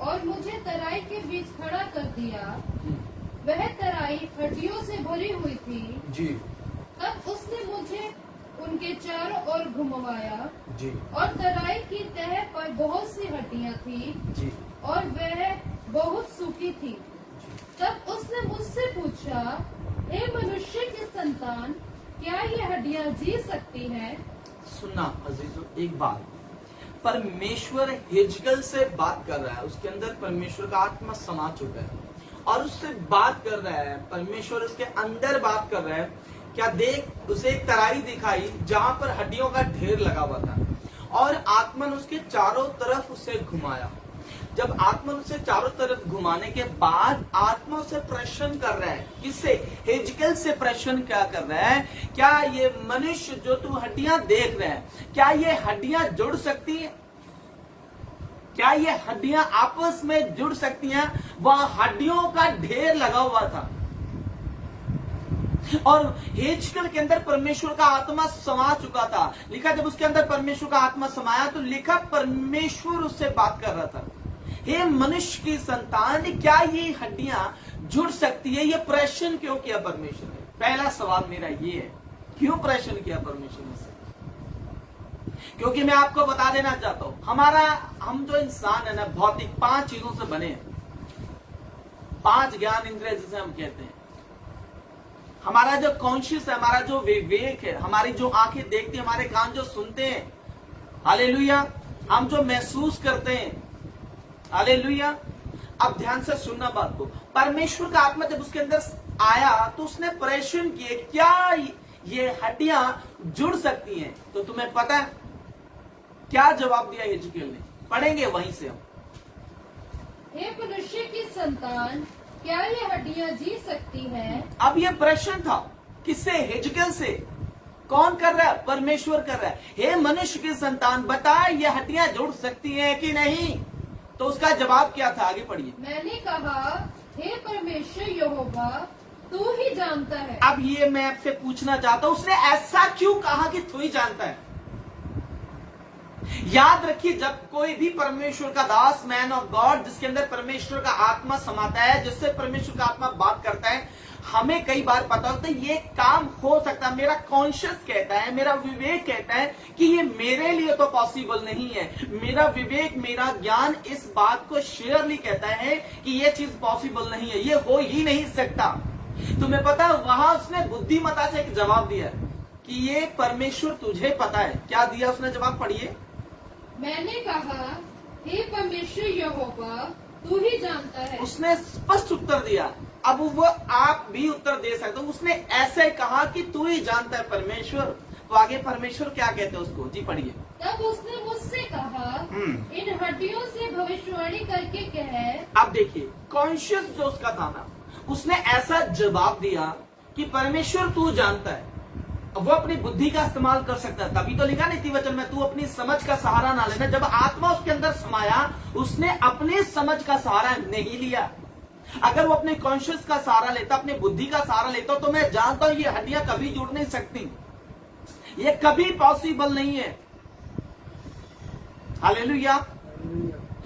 D: और मुझे तराई के बीच खड़ा कर दिया। वह तराई हड्डियों से भरी हुई थी
C: जी।
D: तब उसने मुझे उनके चारों ओर घुमवाया
C: जी।
D: और तराई की तह पर बहुत सी हड्डियां थी
C: जी।
D: और वह बहुत सूखी थी। तब उसने मुझसे पूछा, हे मनुष्य की संतान, क्या ये हड्डियां जी सकती हैं?
C: सुनना अजीजों, एक बात, परमेश्वर हिजकिय्याह से बात कर रहा है, उसके अंदर परमेश्वर का आत्मा समा चुका है और उससे बात कर रहा है। परमेश्वर उसके अंदर बात कर रहा है। क्या देख, उसे एक तराई दिखाई जहां पर हड्डियों का ढेर लगा हुआ था और आत्मा ने उसके चारों तरफ उसे घुमाया। जब आत्मा उसे चारों तरफ घुमाने के बाद आत्मा से प्रश्न कर रहा है, किससे? हिजकिय्याह से प्रश्न क्या कर रहा है? क्या ये मनुष्य जो तू हड्डियां देख रहे हैं, क्या ये हड्डियां जुड़ सकती है? क्या ये हड्डियां आपस में जुड़ सकती हैं? वह हड्डियों का ढेर लगा हुआ था और हिजकिय्याह के अंदर परमेश्वर का आत्मा समा चुका था। लिखा जब उसके अंदर परमेश्वर का आत्मा समाया तो लिखा परमेश्वर उससे बात कर रहा था, हे मनुष्य की संतान, क्या ये हड्डियां जुड़ सकती है? ये प्रश्न क्यों किया परमेश्वर ने? पहला सवाल मेरा ये है, क्यों प्रश्न किया परमेश्वर ने? क्योंकि मैं आपको बता देना चाहता हूं, हम जो इंसान है ना, भौतिक 5 चीजों से बने हैं। 5 ज्ञान इंद्रिय जिसे हम कहते हैं। हमारा जो कॉन्शियस है, हमारा जो विवेक है, हमारी जो आंखें देखती हैं, हमारे कान जो सुनते हैं, हालेलुया, हम जो महसूस करते हैं, हालेलुया। अब ध्यान से सुनना बात को। परमेश्वर का आत्मा जब उसके अंदर आया तो उसने प्रश्न किए, क्या ये हड्डियां जुड़ सकती हैं? तो तुम्हें पता है क्या जवाब दिया हिजकिय्याह ने? पढ़ेंगे वहीं से हम।
D: हे मनुष्य की संतान, क्या ये हड्डियां जी सकती हैं?
C: अब ये प्रश्न था किससे? हिजकिय्याह से। कौन कर रहा है? परमेश्वर कर रहा है। हे मनुष्य की संतान, बता ये हड्डियां जुड़ सकती हैं कि नहीं? तो उसका जवाब क्या था? आगे पढ़िए।
D: मैंने कहा, हे परमेश्वर यहोवा, तू ही जानता है।
C: अब ये मैं आपसे पूछना चाहता हूं, उसने ऐसा क्यों कहा कि तू ही जानता है? याद रखिए, जब कोई भी परमेश्वर का दास, मैन ऑफ गॉड, जिसके अंदर परमेश्वर का आत्मा समाता है, जिससे परमेश्वर का आत्मा बात करता है, हमें कई बार पता होता है ये काम हो सकता है, मेरा कॉन्शियस कहता है, मेरा विवेक कहता है कि ये मेरे लिए तो पॉसिबल नहीं है, मेरा विवेक, मेरा ज्ञान इस बात को शेयरली कहता है कि ये चीज पॉसिबल नहीं है, ये हो ही नहीं सकता। तुम्हें पता है वहां उसने बुद्धिमता से एक जवाब दिया कि ये परमेश्वर तुझे पता है। क्या दिया उसने जवाब? पढ़िए।
D: मैंने कहा, हे परमेश्वर यहोवा, तू ही जानता है।
C: उसने स्पष्ट उत्तर दिया। अब वो आप भी उत्तर दे सकते हो। उसने ऐसे कहा कि तू ही जानता है परमेश्वर। तो आगे परमेश्वर क्या कहते हैं उसको? जी पढ़िए।
D: तब उसने मुझसे कहा, इन हड्डियों से भविष्यवाणी करके कह।
C: अब देखिए कॉन्शियस जो उसका था ना, उसने ऐसा जवाब दिया कि परमेश्वर तू जानता है। वो अपनी बुद्धि का इस्तेमाल कर सकता है, तभी तो लिखा नीति वचन में, तू अपनी समझ का सहारा ना लेना। जब आत्मा उसके अंदर समाया, उसने अपनी समझ का सहारा नहीं लिया। अगर वो अपने कॉन्शियस का सहारा लेता, अपनी बुद्धि का सहारा लेता, तो मैं जानता हूं ये हड्डियां कभी जुड़ नहीं सकती, ये कभी पॉसिबल नहीं है। हालेलुया।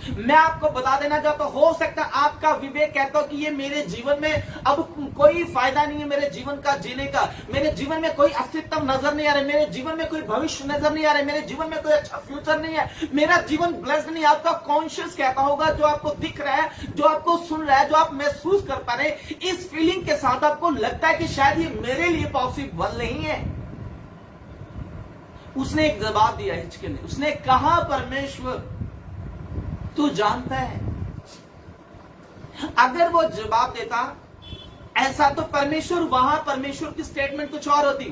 C: मैं आपको बता देना चाहता हूं, हो सकता है आपका विवेक कहता हो कि ये मेरे जीवन में अब कोई फायदा नहीं है, मेरे जीवन का जीने का, मेरे जीवन में कोई अस्तित्व नजर नहीं आ रहा है, मेरे जीवन में कोई भविष्य नजर नहीं आ रहा है, मेरे जीवन में कोई अच्छा फ्यूचर नहीं है, मेरा जीवन ब्लेस्ड नहीं है। आपका कॉन्शियस कहता होगा, जो आपको दिख रहा है, जो आपको सुन रहा है, जो आप महसूस कर पा रहे हैं, इस फीलिंग के साथ आपको लगता है कि शायद ये मेरे लिए पॉसिबल नहीं है। उसने एक जवाब दिया हिजकिय्याह ने। उसने कहा, परमेश्वर तू जानता है। अगर वो जवाब देता ऐसा, तो परमेश्वर, वहां परमेश्वर की स्टेटमेंट कुछ और होती,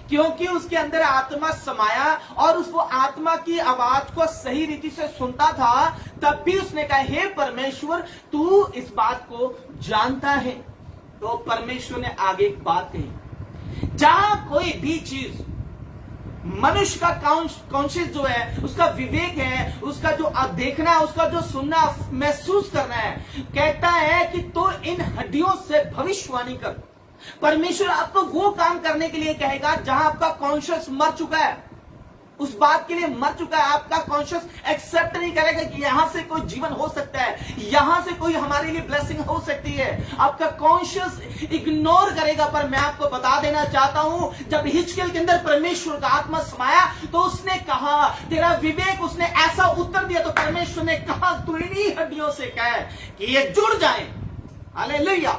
C: क्योंकि उसके अंदर आत्मा समाया और उसको आत्मा की आवाज को सही रीति से सुनता था। तब भी उसने कहा, हे परमेश्वर तू इस बात को जानता है। तो परमेश्वर ने आगे एक बात कही, जहां कोई भी चीज मनुष्य का कॉन्शियस जो है, उसका विवेक है, उसका जो देखना, उसका जो सुनना, महसूस करना है, कहता है कि तो इन हड्डियों से भविष्यवाणी कर। परमेश्वर आपको वो काम करने के लिए कहेगा जहां आपका कॉन्शियस मर चुका है, उस बात के लिए मर चुका है। आपका कॉन्शियस एक्सेप्ट नहीं करेगा कि यहां से कोई जीवन हो सकता है, यहां से कोई हमारे लिए ब्लेसिंग हो सकती है। आपका कॉन्शियस इग्नोर करेगा। पर मैं आपको बता देना चाहता हूं, जब हिजकिय्याह के अंदर परमेश्वर का आत्मा समाया, तो उसने कहा, तेरा विवेक, उसने ऐसा उत्तर दिया। तो परमेश्वर ने कहा, तू इन्हीं हड्डियों से कह कि ये जुड़ जाए। हालेलुया।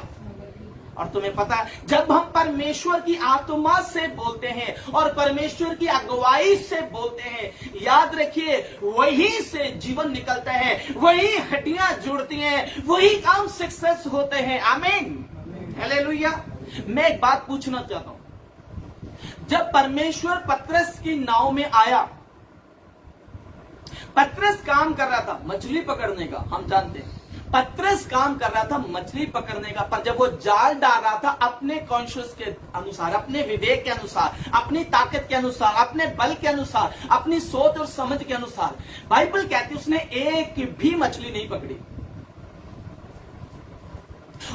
C: और तुम्हें पता है, जब हम परमेश्वर की आत्मा से बोलते हैं और परमेश्वर की अगुवाई से बोलते हैं, याद रखिए वहीं से जीवन निकलता है, वही हड्डियां जुड़ती हैं, वही काम सक्सेस होते हैं। आमीन, हालेलुया। मैं एक बात पूछना चाहता हूं, जब परमेश्वर पतरस की नाव में आया, पतरस काम कर रहा था मछली पकड़ने का, हम जानते हैं पतरस काम कर रहा था मछली पकड़ने का। पर जब वो जाल डाल रहा था अपने कॉन्शियस के अनुसार, अपने विवेक के अनुसार, अपनी ताकत के अनुसार, अपने बल के अनुसार, अपनी सोच और समझ के अनुसार, बाइबल कहती है उसने एक भी मछली नहीं पकड़ी।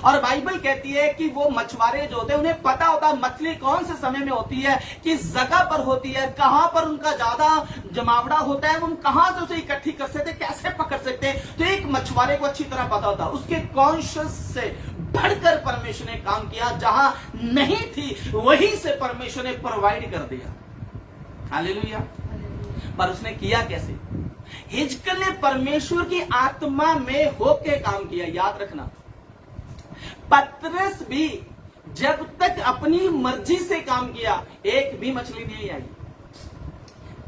C: और बाइबल कहती है कि वो मछुआरे जो होते हैं, उन्हें पता होता है मछली कौन से समय में होती है, किस जगह पर होती है, कहां पर उनका ज्यादा जमावड़ा होता है, वो कहां से उसे इकट्ठी कर सकते हैं, कैसे पकड़ सकते हैं। तो एक मछुआरे को अच्छी तरह पता होता है। उसके कॉन्शियस से बढ़कर परमेश्वर ने काम किया, जहां नहीं थी वहीं से परमेश्वर ने प्रोवाइड कर दिया। हालेलुया। पर उसने किया कैसे? हिजकिय्याह ने परमेश्वर की आत्मा में होके काम किया। याद रखना, पतरस भी जब तक अपनी मर्जी से काम किया, एक भी मछली नहीं आई।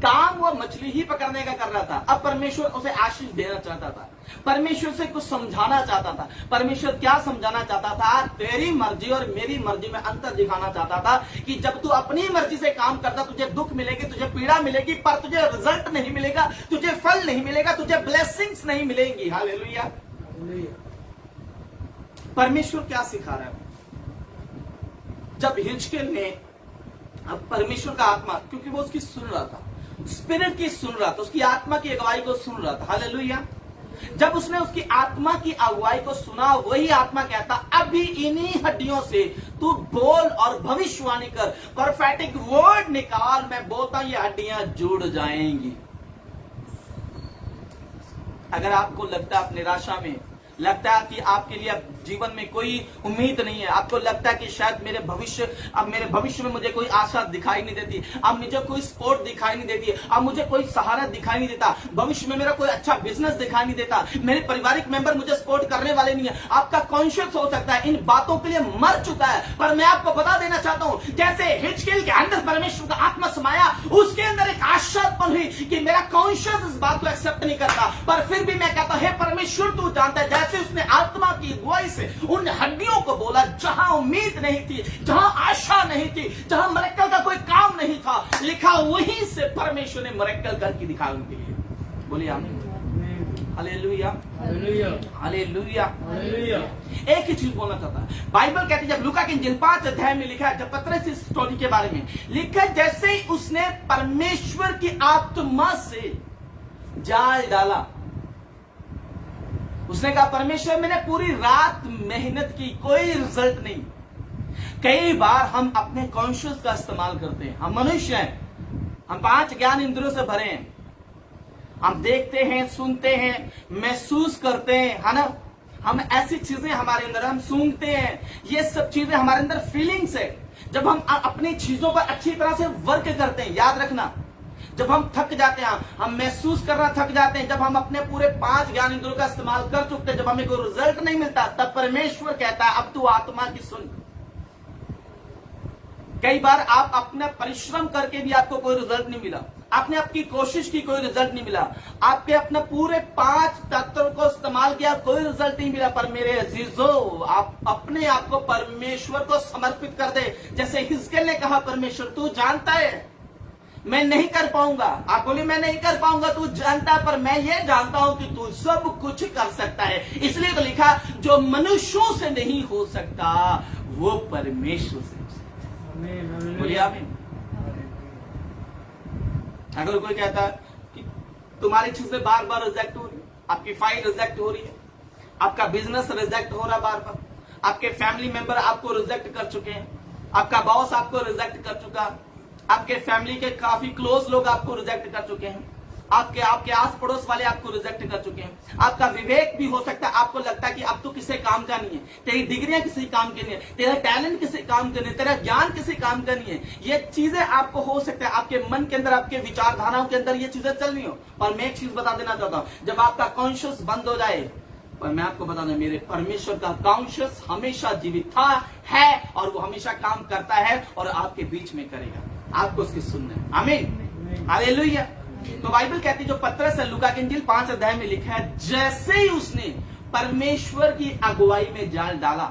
C: काम वो मछली ही पकड़ने का कर रहा था। अब परमेश्वर उसे आशीष देना चाहता था, परमेश्वर से कुछ समझाना चाहता था। परमेश्वर क्या समझाना चाहता था? तेरी मर्जी और मेरी मर्जी में अंतर दिखाना चाहता था कि जब तू अपनी मर्जी से काम करता, तुझे दुख मिलेगी, तुझे पीड़ा मिलेगी, पर तुझे रिजल्ट नहीं मिलेगा, तुझे फल नहीं मिलेगा, तुझे ब्लेसिंग्स नहीं मिलेंगी। हालेलुया। परमेश्वर क्या सिखा रहा है? जब हिजकिय्याह ने अब परमेश्वर का आत्मा, क्योंकि वो उसकी सुन रहा था, स्पिरिट की सुन रहा था, उसकी आत्मा की अगुवाई को सुन रहा था। हालेलुया। जब उसने उसकी आत्मा की अगुवाई को सुना, वही आत्मा कहता, अभी इन्हीं हड्डियों से तू बोल और भविष्यवाणी कर, प्रोफेटिक वर्ड निकाल। मैं बोलता हूं ये हड्डियां जुड़ जाएंगी। अगर आपको लगता है आप निराशा में, लगता है कि आपके लिए अब जीवन में कोई उम्मीद नहीं है, आपको लगता है कि शायद मेरे भविष्य में मुझे कोई आशा दिखाई नहीं देती, अब मुझे कोई सपोर्ट दिखाई नहीं देती, अब मुझे कोई सहारा दिखाई नहीं देता, भविष्य में मेरा कोई अच्छा बिजनेस दिखाई नहीं देता, मेरे पारिवारिक मेंबर मुझे सपोर्ट करने वाले नहीं है। आपका कॉन्शियस हो सकता है इन बातों के लिए मर चुका है, पर मैं आपको बता देना चाहता हूं, जैसे हिजकिय्याह के अंदर परमेश्वर का आत्मा समाया, उसके अंदर एक आशा उत्पन्न हुई कि मेरा कॉन्शियस इस बात को एक्सेप्ट नहीं करता, पर फिर भी मैं कहता हे परमेश्वर तू जानता है। जैसे उसने आत्मा की अगुवाई से उन हड्डियों को बोला जहां उम्मीद नहीं थी, जहां आशा नहीं थी, जहां मिरेकल का कोई काम नहीं था, लिखा वहीं से परमेश्वर ने मिरेकल करके दिखाया उनके लिए। बोलिए आमीन, हालेलुया, हालेलुया, हालेलुया। एक ही चीज बोलना चाहता है, बाइबल कहती है, जब लूका की इंजील 5 अध्याय में लिखा है, जब पतरस इस स्टोरी के बारे में लिखा, जैसे ही उसने परमेश्वर की आत्मा से जाल डाला, उसने कहा परमेश्वर मैंने पूरी रात मेहनत की, कोई रिजल्ट नहीं। कई बार हम अपने कॉन्शियस का इस्तेमाल करते हैं, हम मनुष्य हैं, हम 5 ज्ञान इंद्रियों से भरे हैं, हम देखते हैं, सुनते हैं, महसूस करते हैं, है ना, हम ऐसी चीजें हमारे अंदर, हम सूंघते हैं, ये सब चीजें हमारे अंदर फीलिंग्स है। जब हम अपनी चीजों पर अच्छी तरह से वर्क करते हैं, याद रखना, जब हम थक जाते हैं, हम महसूस करना थक जाते हैं, जब हम अपने पूरे 5 ज्ञान इंद्रियों का इस्तेमाल कर चुके हैं, जब हमें कोई रिजल्ट नहीं मिलता, तब परमेश्वर कहता है अब तू आत्मा की सुन। कई बार आप अपना परिश्रम करके भी आपको कोई रिजल्ट नहीं मिला, आपने आपकी कोशिश की, कोई रिजल्ट नहीं मिला, आपके अपने पूरे 5 तत्वों को इस्तेमाल किया, कोई रिजल्ट नहीं मिला, पर मेरे अजीजों आप अपने आप को परमेश्वर को समर्पित कर दे। जैसे हिजकिय्याह ने कहा परमेश्वर तू जानता है मैं नहीं कर पाऊंगा, आप बोले मैं नहीं कर पाऊंगा, तू जानता है, पर मैं ये जानता हूं कि तू सब कुछ कर सकता है। इसलिए तो लिखा जो मनुष्यों से नहीं हो सकता वो परमेश्वर से। बोलिए आमीन। अगर कोई कहता है कि तुम्हारी चीजें बार बार रिजेक्ट हो रही, आपकी फाइल रिजेक्ट हो रही है, आपका बिजनेस रिजेक्ट हो रहा बार बार, आपके फैमिली मेंबर आपको रिजेक्ट कर चुके हैं, आपका बॉस आपको रिजेक्ट कर चुका, आपके फैमिली के काफी क्लोज लोग आपको रिजेक्ट कर चुके हैं, आपके आस पड़ोस वाले आपको रिजेक्ट कर चुके हैं, आपका विवेक भी हो सकता है, आपको लगता है कि अब तो किसी काम का नहीं है, तेरी डिग्रियां किसी काम की नहीं है, तेरा टैलेंट किसी काम का नहीं है, तेरा ज्ञान किसी काम का नहीं है। ये चीजें आपको हो सकता है, आपके मन के अंदर, आपके विचारधाराओं के अंदर ये चीजें चल रही हो। पर मैं एक चीज बता देना चाहता हूं, जब आपका कॉन्शियस बंद हो जाए, पर मैं आपको बता दूं मेरे परमेश्वर का कॉन्शियस हमेशा जीवित था, है, और वो हमेशा काम करता है और आपके बीच में करेगा, आपको उसकी सुनना है। आमीन, हालेलुया। तो बाइबल कहती है, जो पतरस है, लूका की इंजील 5 अध्याय में लिखा है, जैसे ही उसने परमेश्वर की अगुवाई में जाल डाला,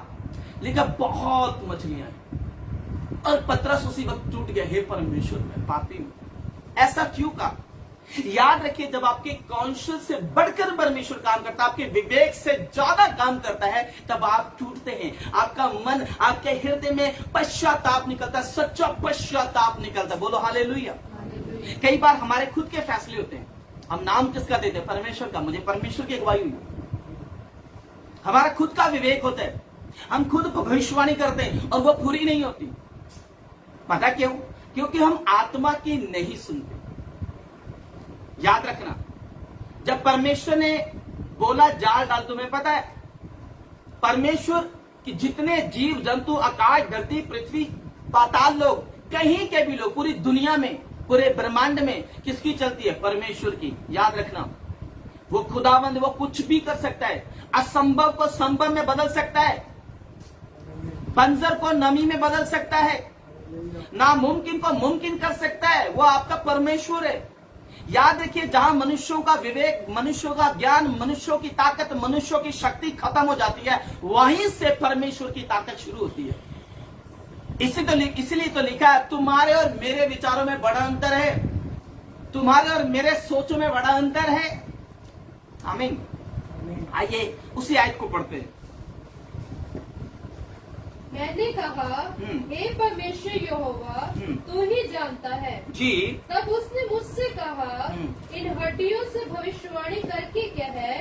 C: लिखा बहुत मछलियां हैं, और पतरस उसी वक्त टूट गया, हे परमेश्वर मैं पापी हूं। ऐसा क्यों कहा? याद रखिए, जब आपके कॉन्शियस से बढ़कर परमेश्वर काम करता है, आपके विवेक से ज्यादा काम करता है, तब आप टूटते हैं, आपका मन, आपके हृदय में पश्चाताप निकलता है, सच्चा पश्चाताप निकलता है। बोलो हालेलुया। कई बार हमारे खुद के फैसले होते हैं, हम नाम किसका देते हैं? परमेश्वर का। मुझे परमेश्वर की अगुवाई हुई। हमारा खुद का विवेक होता है, हम खुद भविष्यवाणी करते हैं और वो पूरी नहीं होती। पता क्यों? क्योंकि हम आत्मा की नहीं सुनते। याद रखना, जब परमेश्वर ने बोला जाल डाल, तुम्हें पता है परमेश्वर की जितने जीव जंतु, आकाश, धरती, पृथ्वी, पाताल लोग, कहीं के भी लोग, पूरी दुनिया में, पूरे ब्रह्मांड में किसकी चलती है? परमेश्वर की। याद रखना, वो खुदावंद, वो कुछ भी कर सकता है, असंभव को संभव में बदल सकता है, बंजर को नमी में बदल सकता है, नामुमकिन को मुमकिन कर सकता है। वो आपका परमेश्वर है। याद रखिए, जहां मनुष्यों का विवेक, मनुष्यों का ज्ञान, मनुष्यों की ताकत, मनुष्यों की शक्ति खत्म हो जाती है, वहीं से परमेश्वर की ताकत शुरू होती है। इसलिए तो लिखा है, तुम्हारे और मेरे विचारों में बड़ा अंतर है, तुम्हारे और मेरे सोचों में बड़ा अंतर है। आमीन। आइए उसी आयत को पढ़ते हैं।
D: मैंने कहा, हे परमेश्वर यहोवा, तू ही जानता है
C: जी।
D: तब उसने मुझसे कहा, इन हड्डियों से भविष्यवाणी करके क्या है,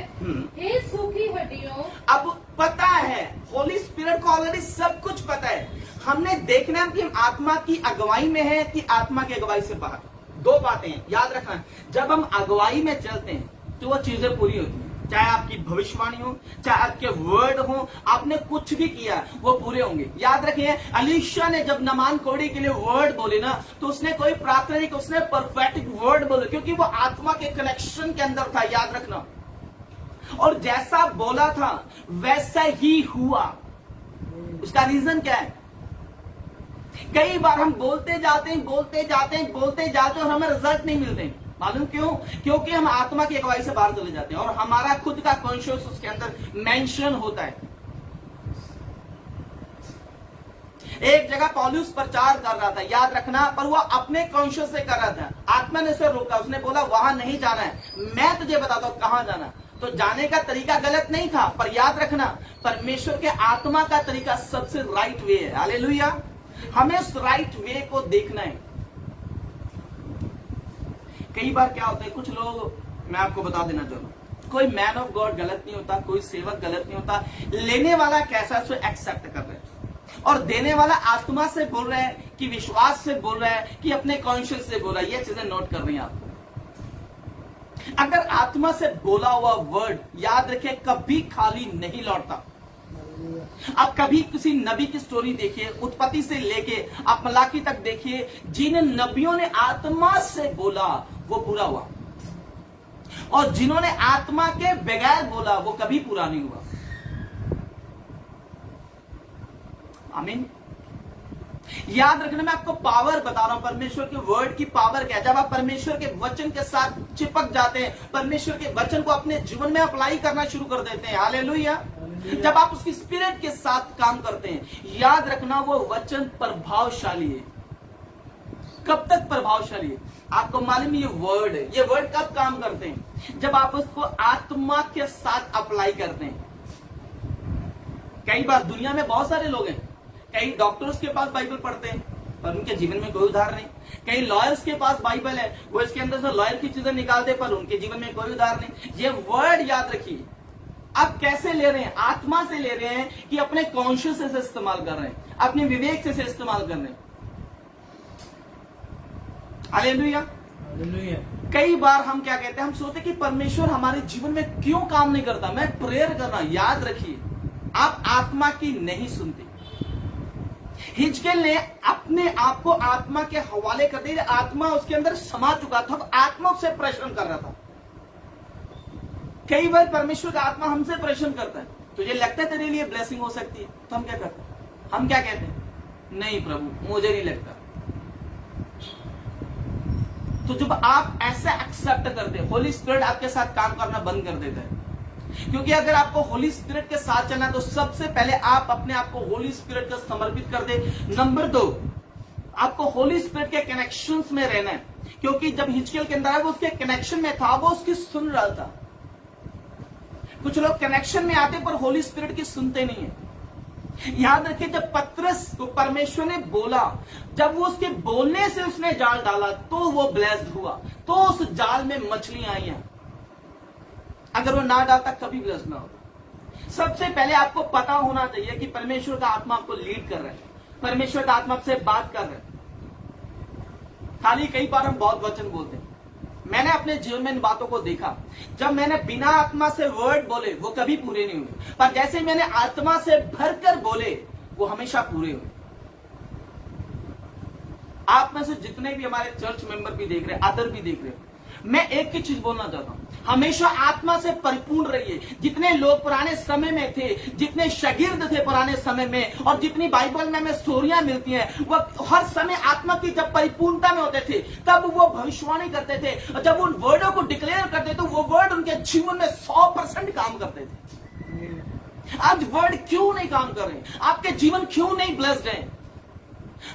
D: हे सूखी हड्डियों। अब
C: पता है, होली स्पिरिट को ऑलरेडी सब कुछ पता है। हमने देखना है कि हम आत्मा की अगुवाई में है कि आत्मा की अगुवाई से बाहर। दो बातें हैं, याद रखना। जब हम अगुवाई में चलते हैं तो वो चीजें पूरी होती हैं। चाहे आपकी भविष्यवाणी हो, चाहे आपके वर्ड हो, आपने कुछ भी किया वो पूरे होंगे। याद रखिए, अलीशा ने जब नामान कोढ़ी के लिए वर्ड बोले ना, तो उसने कोई प्रार्थना नहीं, उसने परफेक्ट वर्ड बोले, क्योंकि वो आत्मा के कनेक्शन के अंदर था। याद रखना, और जैसा बोला था वैसा ही हुआ। उसका रीजन क्या है? कई बार हम बोलते जाते हैं और हमें रिजल्ट नहीं मिलते। मालूम क्यों? क्योंकि हम आत्मा की अगुवाई से बाहर चले जाते हैं और हमारा खुद का कॉन्शियस उसके अंदर मेंशन होता है। एक जगह पौलुस प्रचार कर रहा था, याद रखना, पर वो अपने कॉन्शियस से कर रहा था। आत्मा ने उसे रोका, उसने बोला वहां नहीं जाना है, मैं तुझे बताता हूं कहां जाना। तो जाने का तरीका गलत नहीं था, पर याद रखना, परमेश्वर के आत्मा का तरीका सबसे राइट वे है। हालेलुया। हमें उस राइट वे को देखना है। कई बार क्या होता है, कुछ लोग, मैं आपको बता देना चाहता हूं, कोई मैन ऑफ गॉड गलत नहीं होता, कोई सेवक गलत नहीं होता। लेने वाला कैसा उसको एक्सेप्ट कर रहा है, और देने वाला आत्मा से बोल रहा है कि विश्वास से बोल रहा है कि अपने कॉन्शियस से बोल रहा है। ये चीजें नोट कर रही हैं आपको। अगर आत्मा से बोला हुआ वर्ड, याद रखिए, कभी खाली नहीं लौटता। आप कभी किसी नबी की स्टोरी देखिए, उत्पत्ति से लेके आप मलाकी तक देखिए, जिन नबियों ने आत्मा से बोला वो पूरा हुआ, और जिन्होंने आत्मा के बगैर बोला वो कभी पूरा नहीं हुआ। आमीन। याद रखना, मैं आपको पावर बता रहा हूं, परमेश्वर के वर्ड की पावर क्या है। जब आप परमेश्वर के वचन के साथ चिपक जाते हैं, परमेश्वर के वचन को अपने जीवन में अप्लाई करना शुरू कर देते हैं, हालेलुया। जब आप उसकी स्पिरिट के साथ काम करते हैं, याद रखना, वो वचन प्रभावशाली है। कब तक प्रभावशाली है? आपको मालूम है, ये वर्ड कब काम करते हैं? जब आप उसको आत्मा के साथ अप्लाई करते हैं। कई बार दुनिया में बहुत सारे लोग हैं, कई डॉक्टर्स के पास बाइबल पढ़ते हैं पर उनके जीवन में कोई उधार नहीं, कई लॉयर्स के पास बाइबल है, वो इसके अंदर से लॉयर की चीजें निकालते पर उनके जीवन में कोई उधार नहीं। ये वर्ड याद रखिए, आप कैसे ले रहे हैं? आत्मा से ले रहे हैं कि अपने कॉन्शियस से इस्तेमाल कर रहे हैं, अपने विवेक से इस्तेमाल कर रहे हैं। हालेलुया। कई बार हम क्या कहते हैं, हम सोचते कि परमेश्वर हमारे जीवन में क्यों काम नहीं करता, मैं प्रेयर कर रहा हूं। याद रखिए, आप आत्मा की नहीं सुनते। हिजकिय्याह ने अपने आप को आत्मा के हवाले कर दिया, आत्मा उसके अंदर समा चुका था, आत्मा उससे प्रश्न कर रहा था। कई बार परमेश्वर का आत्मा हमसे प्रश्न करता है, तुझे लगता है तेरे लिए ब्लेसिंग हो सकती है? तो हम क्या करते हैं? हम क्या कहते हैं? नहीं प्रभु, मुझे नहीं लगता। तो जब आप ऐसा एक्सेप्ट करते हैं, होली स्पिरिट आपके साथ काम करना बंद कर देता है। क्योंकि अगर आपको होली स्पिरिट के साथ चलना है तो सबसे पहले आप अपने आप को होली स्पिरिट को समर्पित कर दे। नंबर 2, आपको होली स्पिरिट के कनेक्शंस में रहना है, क्योंकि जब हिजकिय्याह के अंदर वो उसके कनेक्शन में था, वो उसकी सुन रहा था। कुछ लोग कनेक्शन में आते पर होली स्पिरिट की सुनते नहीं है। याद रखिए, जब पतरस को परमेश्वर ने बोला, जब वो उसके बोलने से उसने जाल डाला तो वो ब्लेस्ड हुआ, तो उस जाल में मछलियां आई हैं। अगर वो ना डालता कभी ब्लेस्ड ना होता। सबसे पहले आपको पता होना चाहिए कि परमेश्वर का आत्मा आपको लीड कर रहा है, परमेश्वर का आत्मा आपसे बात कर रहा है। खाली कई बार हम बहुत वचन बोलते हैं। मैंने अपने जीवन में इन बातों को देखा, जब मैंने बिना आत्मा से वर्ड बोले वो कभी पूरे नहीं हुए, पर जैसे मैंने आत्मा से भरकर बोले वो हमेशा पूरे हुए। आप में से जितने भी हमारे चर्च मेंबर भी देख रहे हैं, अदर भी देख रहे हैं, मैं एक ही चीज बोलना चाहता हूं, हमेशा आत्मा से परिपूर्ण रहिए। जितने लोग पुराने समय में थे, जितने शागिर्द थे पुराने समय में, और जितनी बाइबल में हमें स्टोरियां मिलती हैं, वो हर समय आत्मा की जब परिपूर्णता में होते थे तब वो भविष्यवाणी करते थे, और जब उन वर्डों को डिक्लेयर करते तो वो वर्ड उनके जीवन में 100% काम करते थे। आज वर्ड क्यों नहीं काम कर रहे? आपके जीवन क्यों नहीं ब्लेस्ड है?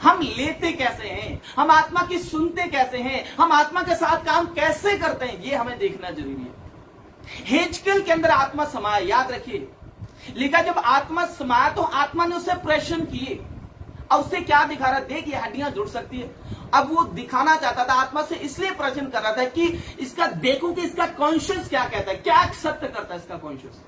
C: हम लेते कैसे हैं? हम आत्मा की सुनते कैसे हैं? हम आत्मा के साथ काम कैसे करते हैं? ये हमें देखना जरूरी है। हिजकिय्याह के अंदर आत्मा समाया, याद रखिए, लिखा जब आत्मा समाया तो आत्मा ने उससे प्रश्न किए, और उससे क्या दिखा रहा? देख ये हड्डियां जुड़ सकती है। अब वो दिखाना चाहता था, आत्मा से इसलिए प्रश्न कर रहा था कि इसका देखो कि इसका कॉन्शियस क्या कहता है, क्या एक्सेप्ट करता है इसका कॉन्शियस।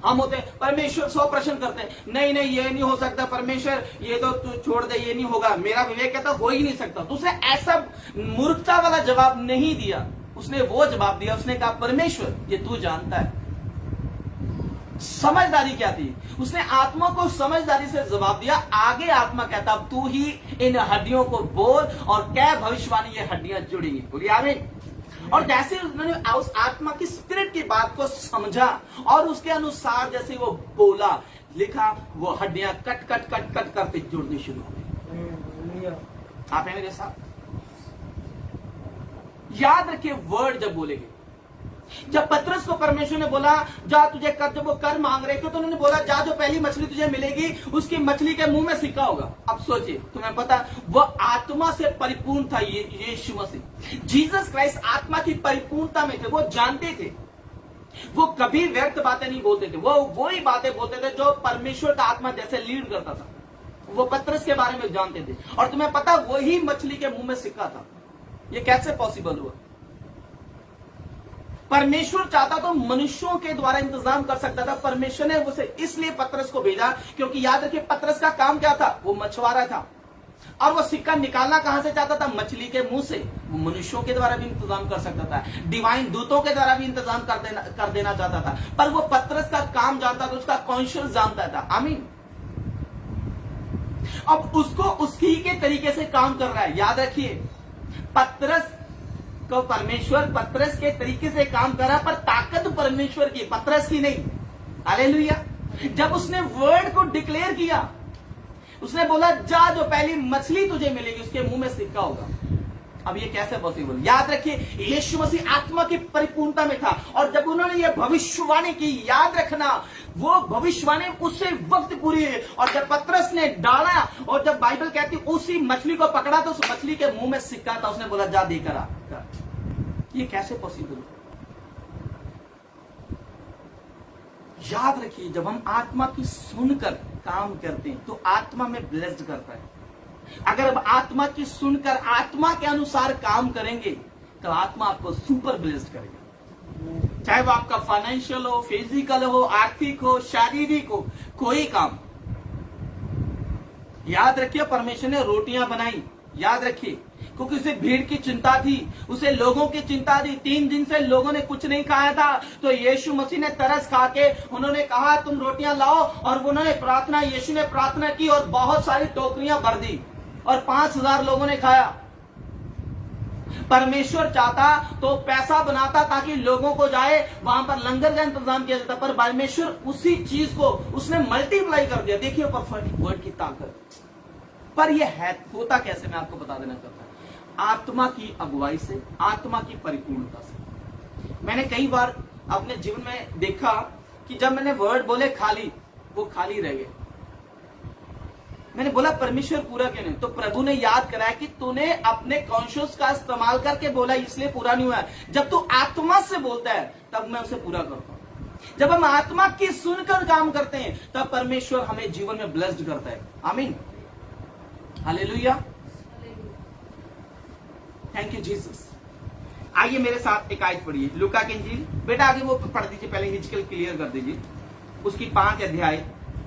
C: हम होते हैं, परमेश्वर 100 प्रश्न करते हैं, नहीं नहीं ये नहीं हो सकता, परमेश्वर ये तो तू छोड़ दे, ये नहीं होगा, मेरा विवेक कहता हो ही नहीं सकता। तो उसने ऐसा मूर्खता वाला जवाब नहीं दिया, उसने वो जवाब दिया, उसने कहा परमेश्वर ये तू जानता है। समझदारी क्या थी? उसने आत्मा को समझदारी से जवाब दिया। आगे आत्मा कहता अब तू ही इन हड्डियों को बोल और क्या भविष्यवाणी ये हड्डियां जुड़ेंगी। बोलिए आमीन। और जैसे उन्होंने उस आत्मा की स्पिरिट की बात को समझा और उसके अनुसार जैसे वो बोला, लिखा, वो हड्डियां कट कट कट कट करके जुड़नी शुरू हो गई। आप हैं मेरे साथ? याद रखिए वर्ड जब बोलेंगे, जब पतरस को परमेश्वर ने बोला जा तुझे कर, जब वो कर मांग रहे थे तो उन्होंने बोला जा जो पहली मछली तुझे मिलेगी उसकी मछली के मुंह में सिक्का होगा। अब सोचिए, तुम्हें पता वो आत्मा से परिपूर्ण था यीशु मसीह, जीसस क्राइस्ट आत्मा की परिपूर्णता में थे। वो जानते थे, वो कभी व्यर्थ बातें नहीं बोलते थे, वो ही बातें बोलते थे जो परमेश्वर का आत्मा जैसे लीड करता था। वो पतरस के बारे में जानते थे और तुम्हें पता वही मछली के मुंह में सिक्का था। ये कैसे पॉसिबल हुआ? परमेश्वर चाहता तो मनुष्यों के द्वारा इंतजाम कर सकता था। परमेश्वर ने उसे इसलिए पतरस को भेजा क्योंकि याद रखिए पतरस का काम क्या था? वो मछुआरा था और वो सिक्का निकालना कहां से चाहता था? मछली के मुंह से। वो मनुष्यों के द्वारा भी इंतजाम कर सकता था, डिवाइन दूतों के द्वारा भी इंतजाम कर देना चाहता था, पर वो पतरस का काम जानता था, उसका कॉन्शियस जानता था। आमीन। अब उसको उसकी के तरीके से काम कर रहा है। याद रखिए पतरस को परमेश्वर पतरस के तरीके से काम करा, पर ताकत परमेश्वर की, पतरस की नहीं। हालेलुया। जब उसने वर्ड को डिक्लेयर किया, उसने बोला जा जो पहली मछली तुझे मिलेगी उसके मुंह में सिक्का होगा। अब ये कैसे पॉसिबल? याद रखिए यीशु मसीह आत्मा की परिपूर्णता में था और जब उन्होंने ये भविष्यवाणी की, याद रखना वो भविष्यवाणी उसी वक्त पूरी है। और जब पतरस ने डाला और जब बाइबल कहती उसी मछली को पकड़ा तो उस मछली के मुंह में सिक्का था। उसने बोला जा देकर आ। ये कैसे पॉसिबल? याद रखिए जब हम आत्मा की सुनकर काम करते हैं तो आत्मा में ब्लेस्ड करता है। अगर अब आत्मा की सुनकर आत्मा के अनुसार काम करेंगे तो आत्मा आपको सुपर ब्लेस्ड करेगा। चाहे वो आपका फाइनेंशियल हो, फिजिकल हो, आर्थिक हो, शारीरिक हो, कोई काम। याद रखिए परमेश्वर ने रोटियां बनाई, याद रखिए, क्योंकि उसे भीड़ की चिंता थी, उसे लोगों की चिंता थी। 3 दिन से लोगों ने कुछ नहीं खाया था तो यीशु मसीह ने तरस खा के उन्होंने कहा तुम रोटियां लाओ, और उन्होंने प्रार्थना, यीशु ने प्रार्थना की और बहुत सारी टोकरियां भर दी और 5000 लोगों ने खाया। परमेश्वर चाहता तो पैसा बनाता ताकि लोगों को जाए वहां पर लंगर का इंतजाम किया जाता, पर परमेश्वर उसी चीज को उसने मल्टीप्लाई कर दिया। देखिए परफेक्ट वर्ड की ताकत। पर यह है होता कैसे, मैं आपको बता देना चाहता हूं। आत्मा की अगुवाई से, आत्मा की परिपूर्णता से। मैंने कई बार अपने जीवन में देखा कि जब मैंने वर्ड बोले खाली, वो खाली रह गए। मैंने बोला परमेश्वर पूरा क्यों नहीं? तो प्रभु ने याद कराया कि तूने अपने कॉन्शियस का इस्तेमाल करके बोला इसलिए पूरा नहीं हुआ। जब तू आत्मा से बोलता है तब मैं उसे पूरा करता हूं। जब हम आत्मा की सुनकर काम करते हैं तब परमेश्वर हमें जीवन में ब्लेस्ड करता है। आमीन। हालेलुया। Thank you Jesus. आइए मेरे साथ एक आयत पढ़िए, लूका की इंजील। बेटा आगे वो पढ़ दीजिए, पहले हिजकिय्याह क्लियर कर दीजिए, उसकी 5 अध्याय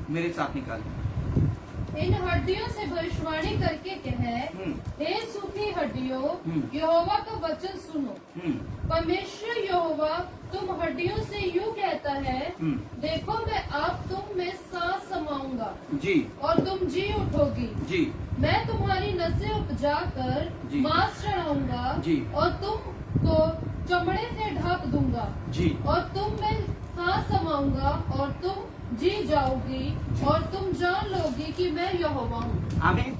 C: मेरे साथ निकालिए।
D: इन हड्डियों से भविष्यवाणी करके कहे, हे सूखी हड्डियों, यहोवा का वचन सुनो। परमेश्वर यहोवा तुम हड्डियों से यूं कहता है, देखो मैं आप तुम में सांस समाऊंगा
C: जी,
D: और तुम जी उठोगी
C: जी।
D: मैं तुम्हारी नसें उपजा कर
C: जी।
D: मांस चढ़ाऊंगा
C: जी।
D: और तुमको चमड़े से ढक दूंगा
C: जी।
D: और तुम में सांस समाऊंगा और तुम जी जाओगी और तुम जान लोगी कि मैं यहोवा हूँ।
C: आमीन।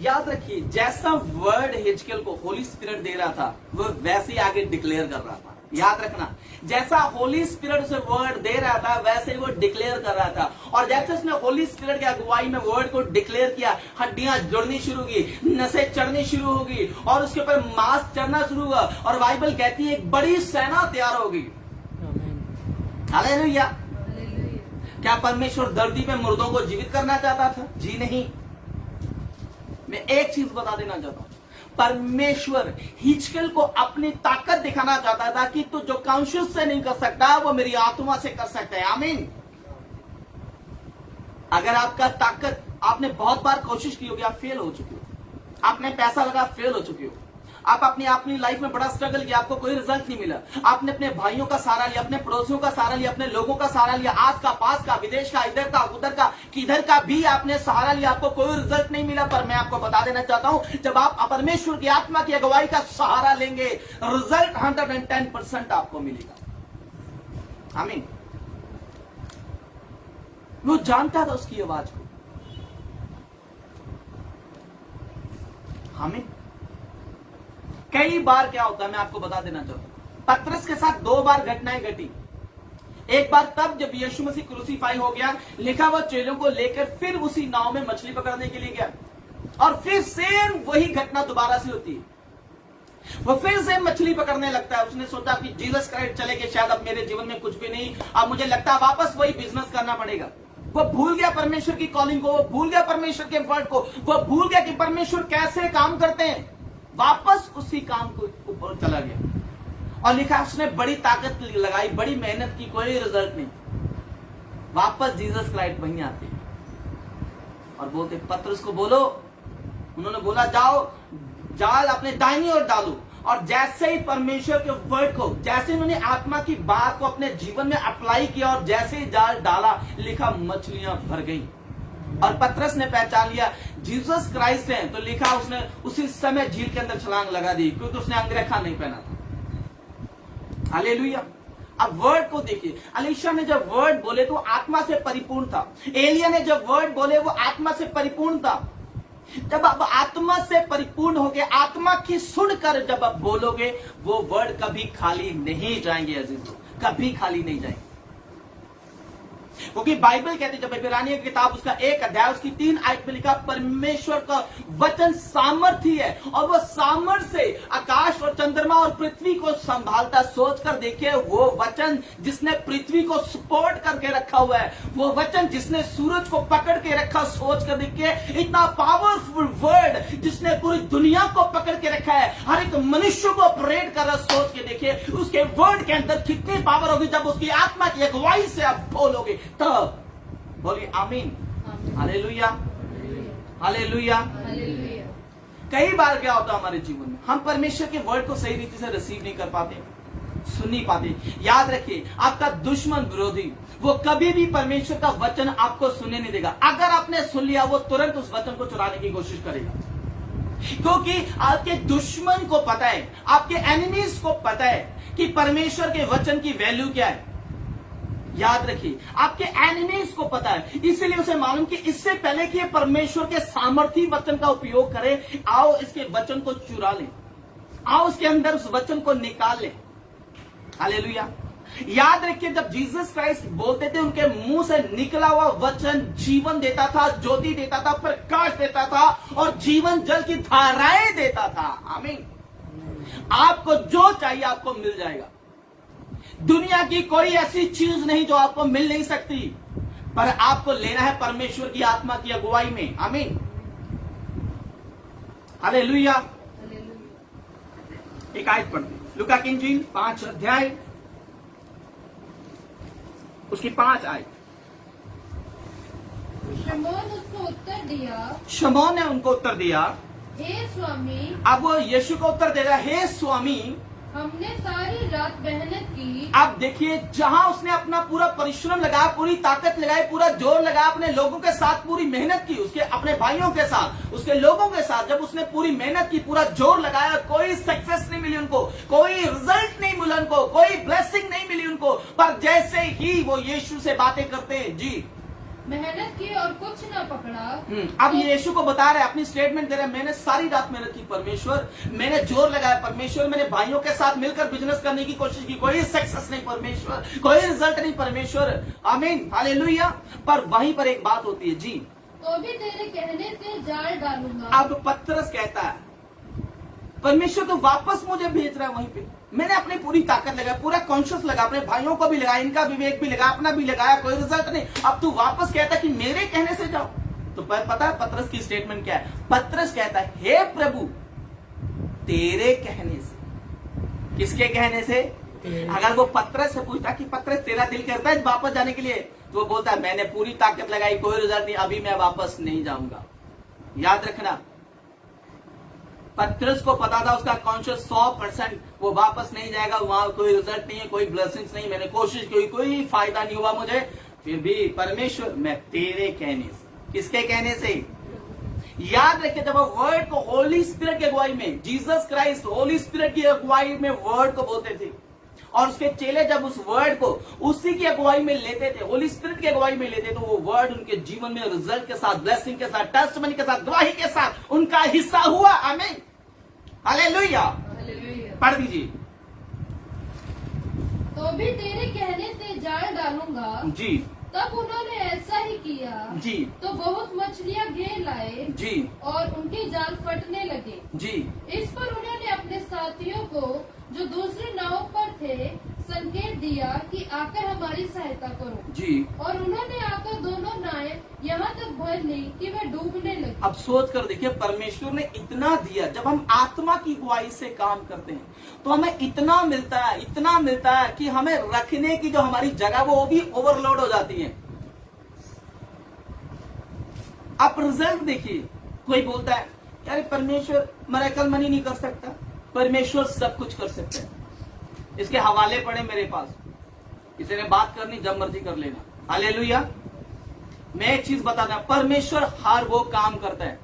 C: याद रखिए जैसा वर्ड हिजकिय्याह को होली स्पिरिट दे रहा था वो वैसे ही आगे डिक्लेयर कर रहा था। याद रखना, जैसा होली स्पिरिट से वर्ड दे रहा था वैसे ही वो डिक्लेयर कर रहा था। और जैसे उसने होली स्पिरिट की अगुवाई में वर्ड को डिक्लेयर किया, हड्डियां जुड़नी शुरू होगी, नसें चढ़नी शुरू होगी और उसके ऊपर मांस चढ़ना शुरू हुआ। और बाइबल कहती है एक बड़ी सेना तैयार होगी। हालेलुया। क्या परमेश्वर धरती पे मुर्दों को जीवित करना चाहता था? जी नहीं। मैं एक चीज बता देना चाहता हूं, परमेश्वर हिजकिय्याह को अपनी ताकत दिखाना चाहता था कि तू जो कॉन्शियस से नहीं कर सकता वो मेरी आत्मा से कर सकता है। आमीन। अगर आपका ताकत, आपने बहुत बार कोशिश की होगी, आप फेल हो चुके हो, आपने पैसा लगा फेल हो चुके हो, आप अपनी लाइफ में बड़ा स्ट्रगल किया, आपको कोई रिजल्ट नहीं मिला, आपने अपने भाइयों का सहारा लिया, अपने पड़ोसियों का सहारा लिया, अपने लोगों का सहारा लिया, आस का, पास का, विदेश का, इधर का, उधर का, किधर का भी आपने सहारा लिया, आपको कोई रिजल्ट नहीं मिला। पर मैं आपको बता देना चाहता हूं, जब आप परमेश्वर की आत्मा की अगुवाई का सहारा लेंगे, रिजल्ट 110% आपको मिलेगा। आमीन। वो जानता था उसकी आवाज को। हमें कई बार क्या होता है, मैं आपको बता देना चाहता हूं, पतरस के साथ 2 बार घटनाएं घटी। एक बार तब जब यीशु मसीह क्रूसीफाई हो गया, लिखा वो चेलों को लेकर फिर उसी नाव में मछली पकड़ने के लिए गया, और फिर सेम वही घटना दोबारा से होती है। वो फिर से मछली पकड़ने लगता है। उसने सोचा कि जीसस क्राइस्ट चले गए, शायद अब मेरे जीवन में कुछ भी नहीं, अब मुझे लगता है वापस वही बिजनेस करना पड़ेगा। वो भूल गया परमेश्वर की कॉलिंग को, वो भूल गया परमेश्वर के वर्ड को, वो भूल गया कि परमेश्वर कैसे काम करते हैं, वापस उसी काम को ऊपर चला गया। और लिखा उसने बड़ी ताकत लगाई, बड़ी मेहनत की, कोई रिजल्ट नहीं। वापस जीसस क्राइस्ट वहीं आते और बोलते पतरस को बोलो। उन्होंने बोला जाओ जाल अपने दाहिनी ओर डालो, और जैसे ही परमेश्वर के वर्ड को, जैसे उन्होंने आत्मा की बात को अपने जीवन में अप्लाई किया और जैसे ही जाल डाला, लिखा मछलियां भर गई। और पतरस ने पहचान लिया जीसस क्राइस्ट हैं, तो लिखा उसने उसी समय झील के अंदर छलांग लगा दी, क्योंकि उसने अंगरखा नहीं पहना था। हालेलुया। अब वर्ड को देखिए, अलीशा ने जब वर्ड बोले तो आत्मा से परिपूर्ण था, एलिया ने जब वर्ड बोले वो आत्मा से परिपूर्ण था। जब आप आत्मा से परिपूर्ण होगे, आत्मा की सुनकर जब आप बोलोगे, वो वर्ड कभी खाली नहीं जाएंगे अजीजों, कभी खाली नहीं जाएंगे। क्योंकि बाइबल कहती है, जब इब्रानियों की किताब उसका 1 अध्याय उसकी 3 आयत में लिखा, परमेश्वर का वचन सामर्थ्य है, और वो सामर्थ्य से आकाश और चंद्रमा और पृथ्वी को संभालता। सोच कर देखिए, वो वचन जिसने पृथ्वी को सपोर्ट करके रखा हुआ है, वो वचन जिसने सूरज को पकड़ के रखा, सोच कर देखिए, इतना पावरफुल वर्ड जिसने पूरी दुनिया को पकड़ के रखा है, हर एक मनुष्य को ऑपरेट कर रहा। सोच के देखिए उसके वर्ड के अंदर कितनी पावर होगी जब उसकी आत्मा की अगुवाई से आप बोलोगे। तब बोलिए आमीन, हालेलुया, हालेलुया। कई बार क्या होता है हमारे जीवन में, हम परमेश्वर के वर्ड को सही रीति से रिसीव नहीं कर पाते, सुन नहीं पाते। याद रखिए, आपका दुश्मन विरोधी वो कभी भी परमेश्वर का वचन आपको सुनने नहीं देगा। अगर आपने सुन लिया, वो तुरंत उस वचन को चुराने की कोशिश करेगा, क्योंकि आपके दुश्मन को पता है, आपके एनिमीज को पता है कि परमेश्वर के वचन की वैल्यू क्या है। याद रखिए, आपके एनिमीज को पता है, इसलिए उसे मालूम कि इससे पहले कि ये परमेश्वर के सामर्थी वचन का उपयोग करे, आओ इसके वचन को चुरा लें, आओ उसके अंदर उस वचन को निकाल लें। हालेलुया। याद रखिए, जब जीसस क्राइस्ट बोलते थे, उनके मुंह से निकला हुआ वचन जीवन देता था, ज्योति देता था, प्रकाश देता था, और जीवन जल की धाराएं देता था। आमीन। आपको जो चाहिए आपको मिल जाएगा। दुनिया की कोई ऐसी चीज नहीं जो आपको मिल नहीं सकती, पर आपको लेना है परमेश्वर की आत्मा की अगुवाई में। आमीन, हालेलुया। एक आयत पढ़ते, लूका की इंजील 5 अध्याय उसकी 5 आयत।
D: शमौन उसको उत्तर दिया,
C: शमौन ने उनको उत्तर दिया,
D: हे स्वामी।
C: अब वो यीशु को उत्तर देगा, हे स्वामी,
D: हमने सारी रात मेहनत की।
C: आप देखिए, जहां उसने अपना पूरा परिश्रम लगाया, पूरी ताकत लगाई, पूरा जोर लगाया, अपने लोगों के साथ पूरी मेहनत की, उसके अपने भाइयों के साथ, उसके लोगों के साथ, जब उसने पूरी मेहनत की, पूरा जोर लगाया, कोई सक्सेस नहीं मिली उनको, कोई रिजल्ट नहीं मिला उनको, कोई ब्लेसिंग नहीं मिली उनको। पर जैसे ही वो यीशु से बातें करते हैं, जी,
D: मेहनत की और कुछ न पकड़ा।
C: अब यीशु को बता रहे, अपनी स्टेटमेंट दे रहे, मैंने सारी रात मेहनत की परमेश्वर, मैंने जोर लगाया परमेश्वर, मैंने भाइयों के साथ मिलकर बिजनेस करने की कोशिश की, कोई सक्सेस नहीं परमेश्वर, कोई रिजल्ट नहीं परमेश्वर। आमीन, हालेलुया। पर वहीं पर एक बात होती है, जी,
D: तो भी तेरे कहने से जाल डालूंगा।
C: अब पतरस कहता है, परमेश्वर तो वापस मुझे भेज रहा है वहीं पे, मैंने अपनी पूरी ताकत लगाई, पूरा कॉन्शियस लगा, अपने भाइयों को भी लगाया, इनका विवेक भी लगा, अपना भी लगाया, कोई रिजल्ट नहीं। अब तू वापस कहता कि मेरे कहने से जाओ। तो पता है पतरस की स्टेटमेंट क्या है? पतरस कहता है, हे प्रभु, तेरे कहने से। किसके कहने से? अगर वो पतरस से पूछता कि पतरस तेरा दिल करता है वापस जाने के लिए, तो वो बोलता है मैंने पूरी ताकत लगाई, कोई रिजल्ट नहीं, अभी मैं वापस नहीं जाऊंगा। याद रखना, पतरस को पता था उसका कॉन्शियस 100% वो वापस नहीं जाएगा, वहां कोई रिजल्ट नहीं है, कोई ब्लेसिंग्स नहीं, मैंने कोशिश की, कोई फायदा नहीं हुआ मुझे, फिर भी परमेश्वर मैं तेरे कहने से, किसके कहने से, याद रखिए जब वो वर्ड को होली स्पिरिट की अगुवाई में, जीसस क्राइस्ट होली स्पिरिट की अगुवाई में वर्ड को बोलते थे और उसके चेले जब उस वर्ड को उसी की अगुवाई में लेते थे, होली स्पिरिट की अगुवाई में लेते, तो वो वर्ड उनके जीवन में रिजल्ट के साथ, ब्लेसिंग के साथ, टेस्टिमनी के साथ, गवाही के साथ उनका हिस्सा हुआ। आमीन, हालेलुया। पढ़ दीजिए।
D: तो भी तेरे कहने से जाल डालूंगा।
C: जी
D: तब उन्होंने ऐसा ही किया।
C: जी
D: तो बहुत मछलियां घेर लाए
C: जी
D: और उनके जाल फटने लगे।
C: जी।
D: इस पर उन्होंने अपने साथियों को जो दूसरी नाव पर थे संकेत दिया कि आकर हमारी सहायता करो।
C: जी।
D: और उन्होंने आकर दोनों नावें यहाँ तक भर ली कि वे डूबने लगी।
C: अब सोच कर देखिए, परमेश्वर ने इतना दिया। जब हम आत्मा की अगुवाई से काम करते हैं तो हमें इतना मिलता है, इतना मिलता है कि हमें रखने की जो हमारी जगह वो भी ओवरलोड हो जाती है। आप रिजल्ट देखिए, कोई बोलता है यार परमेश्वर मिरेकल मनी नहीं कर सकता, परमेश्वर सब कुछ कर सकता है। इसके हवाले पड़े मेरे पास, किसी ने बात करनी जब मर्जी कर लेना। हालेलुया। मैं एक चीज बता दूं, परमेश्वर हर वो काम करता है,